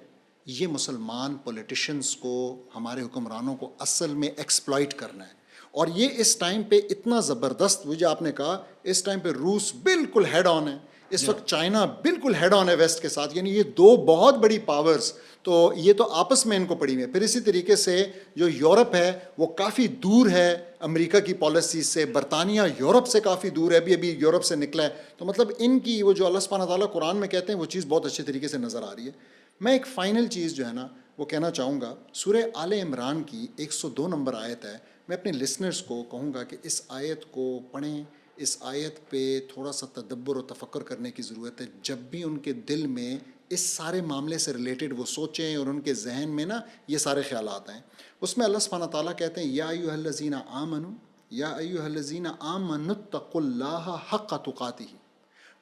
B: یہ مسلمان پولیٹیشنز کو, ہمارے حکمرانوں کو اصل میں ایکسپلائٹ کرنا ہے. اور یہ اس ٹائم پہ اتنا زبردست, وہ جو آپ نے کہا, اس ٹائم پہ روس بالکل ہیڈ آن ہے, اس وقت چائنا بالکل ہیڈ آن ہے ویسٹ کے ساتھ. یعنی یہ دو بہت بڑی پاورز, تو یہ تو آپس میں ان کو پڑی ہوئی ہے. پھر اسی طریقے سے جو یورپ ہے وہ کافی دور ہے امریکہ کی پالیسیز سے, برطانیہ یورپ سے کافی دور ہے, ابھی یورپ سے نکلا ہے. تو مطلب ان کی وہ جو اللہ سبحانہ تعالیٰ قرآن میں کہتے ہیں وہ چیز بہت اچھے طریقے سے نظر آ رہی ہے. میں ایک فائنل چیز جو ہے نا وہ کہنا چاہوں گا, سورہ آل عمران کی 102 نمبر آیت ہے. میں اپنے لسنرز کو کہوں گا کہ اس آیت کو پڑھیں, اس آیت پہ تھوڑا سا تدبر و تفکر کرنے کی ضرورت ہے. جب بھی ان کے دل میں اس سارے معاملے سے ریلیٹڈ وہ سوچیں اور ان کے ذہن میں نا یہ سارے خیالات ہیں, اس میں اللہ سبحانہ تعالیٰ کہتے ہیں یا ایھا الذین آمنوا, یا ایھا الذین آمنوا اتقوا اللہ حق تقاتہ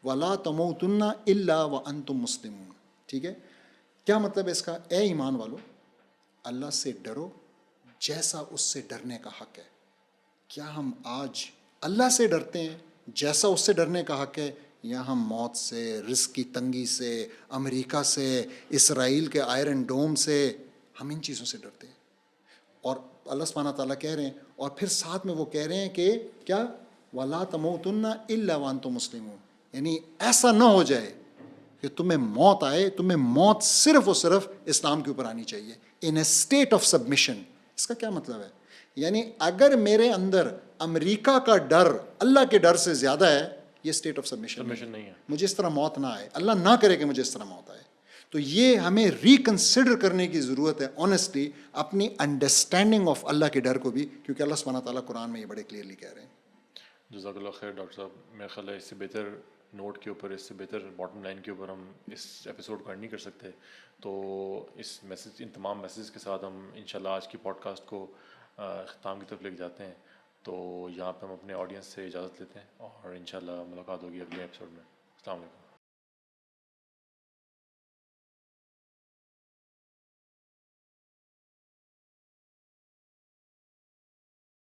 B: ولا تموتن الا وانتم مسلمون. ٹھیک ہے, کیا مطلب ہے اس کا؟ اے ایمان والو, اللہ سے ڈرو جیسا اس سے ڈرنے کا حق ہے. کیا ہم آج اللہ سے ڈرتے ہیں جیسا اس سے ڈرنے کا حق ہے, یا ہم موت سے, رزق کی تنگی سے, امریکہ سے, اسرائیل کے آئرن ڈوم سے, ہم ان چیزوں سے ڈرتے ہیں؟ اور اللہ سبحانہ تعالیٰ کہہ رہے ہیں, اور پھر ساتھ میں وہ کہہ رہے ہیں کہ کیا وَلَا تَمُوتُنَّ إِلَّا وَأَنْتُمْ مُسْلِمُونَ. یعنی ایسا نہ ہو جائے کہ تمہیں موت آئے, تمہیں موت صرف و صرف اسلام کے اوپر آنی چاہیے, ان اے اسٹیٹ آف سبمیشن. اس کا کیا مطلب ہے؟ یعنی اگر میرے اندر امریکہ کا ڈر اللہ کے ڈر سے زیادہ ہے, یہ اسٹیٹ آف سبمیشن نہیں ہے. مجھے اس طرح موت نہ آئے, اللہ نہ کرے کہ مجھے اس طرح موت آئے. تو یہ ہمیں ریکنسیڈر کرنے کی ضرورت ہے آنیسٹلی, اپنی انڈرسٹینڈنگ آف اللہ کے ڈر کو بھی, کیونکہ اللہ سبحانہ تعالیٰ قرآن میں یہ بڑے کلیئرلی کہہ رہے ہیں.
A: جزاک اللہ خیر ڈاکٹر صاحب. میرا خیال ہے اس سے بہتر نوٹ کے اوپر, اس سے بہتر باٹم لائن کے اوپر ہم اس ایپیسوڈ کو اینڈ نہیں کر سکتے. تو اس میسج, ان تمام میسیج کے ساتھ ہم انشاءاللہ آج کی پوڈ کاسٹ کو اختتام کی طرف لے کے جاتے ہیں. تو یہاں پہ ہم اپنے آڈینس سے اجازت لیتے ہیں اور انشاءاللہ ملاقات ہوگی اگلے ایپیسوڈ میں. السلام علیکم.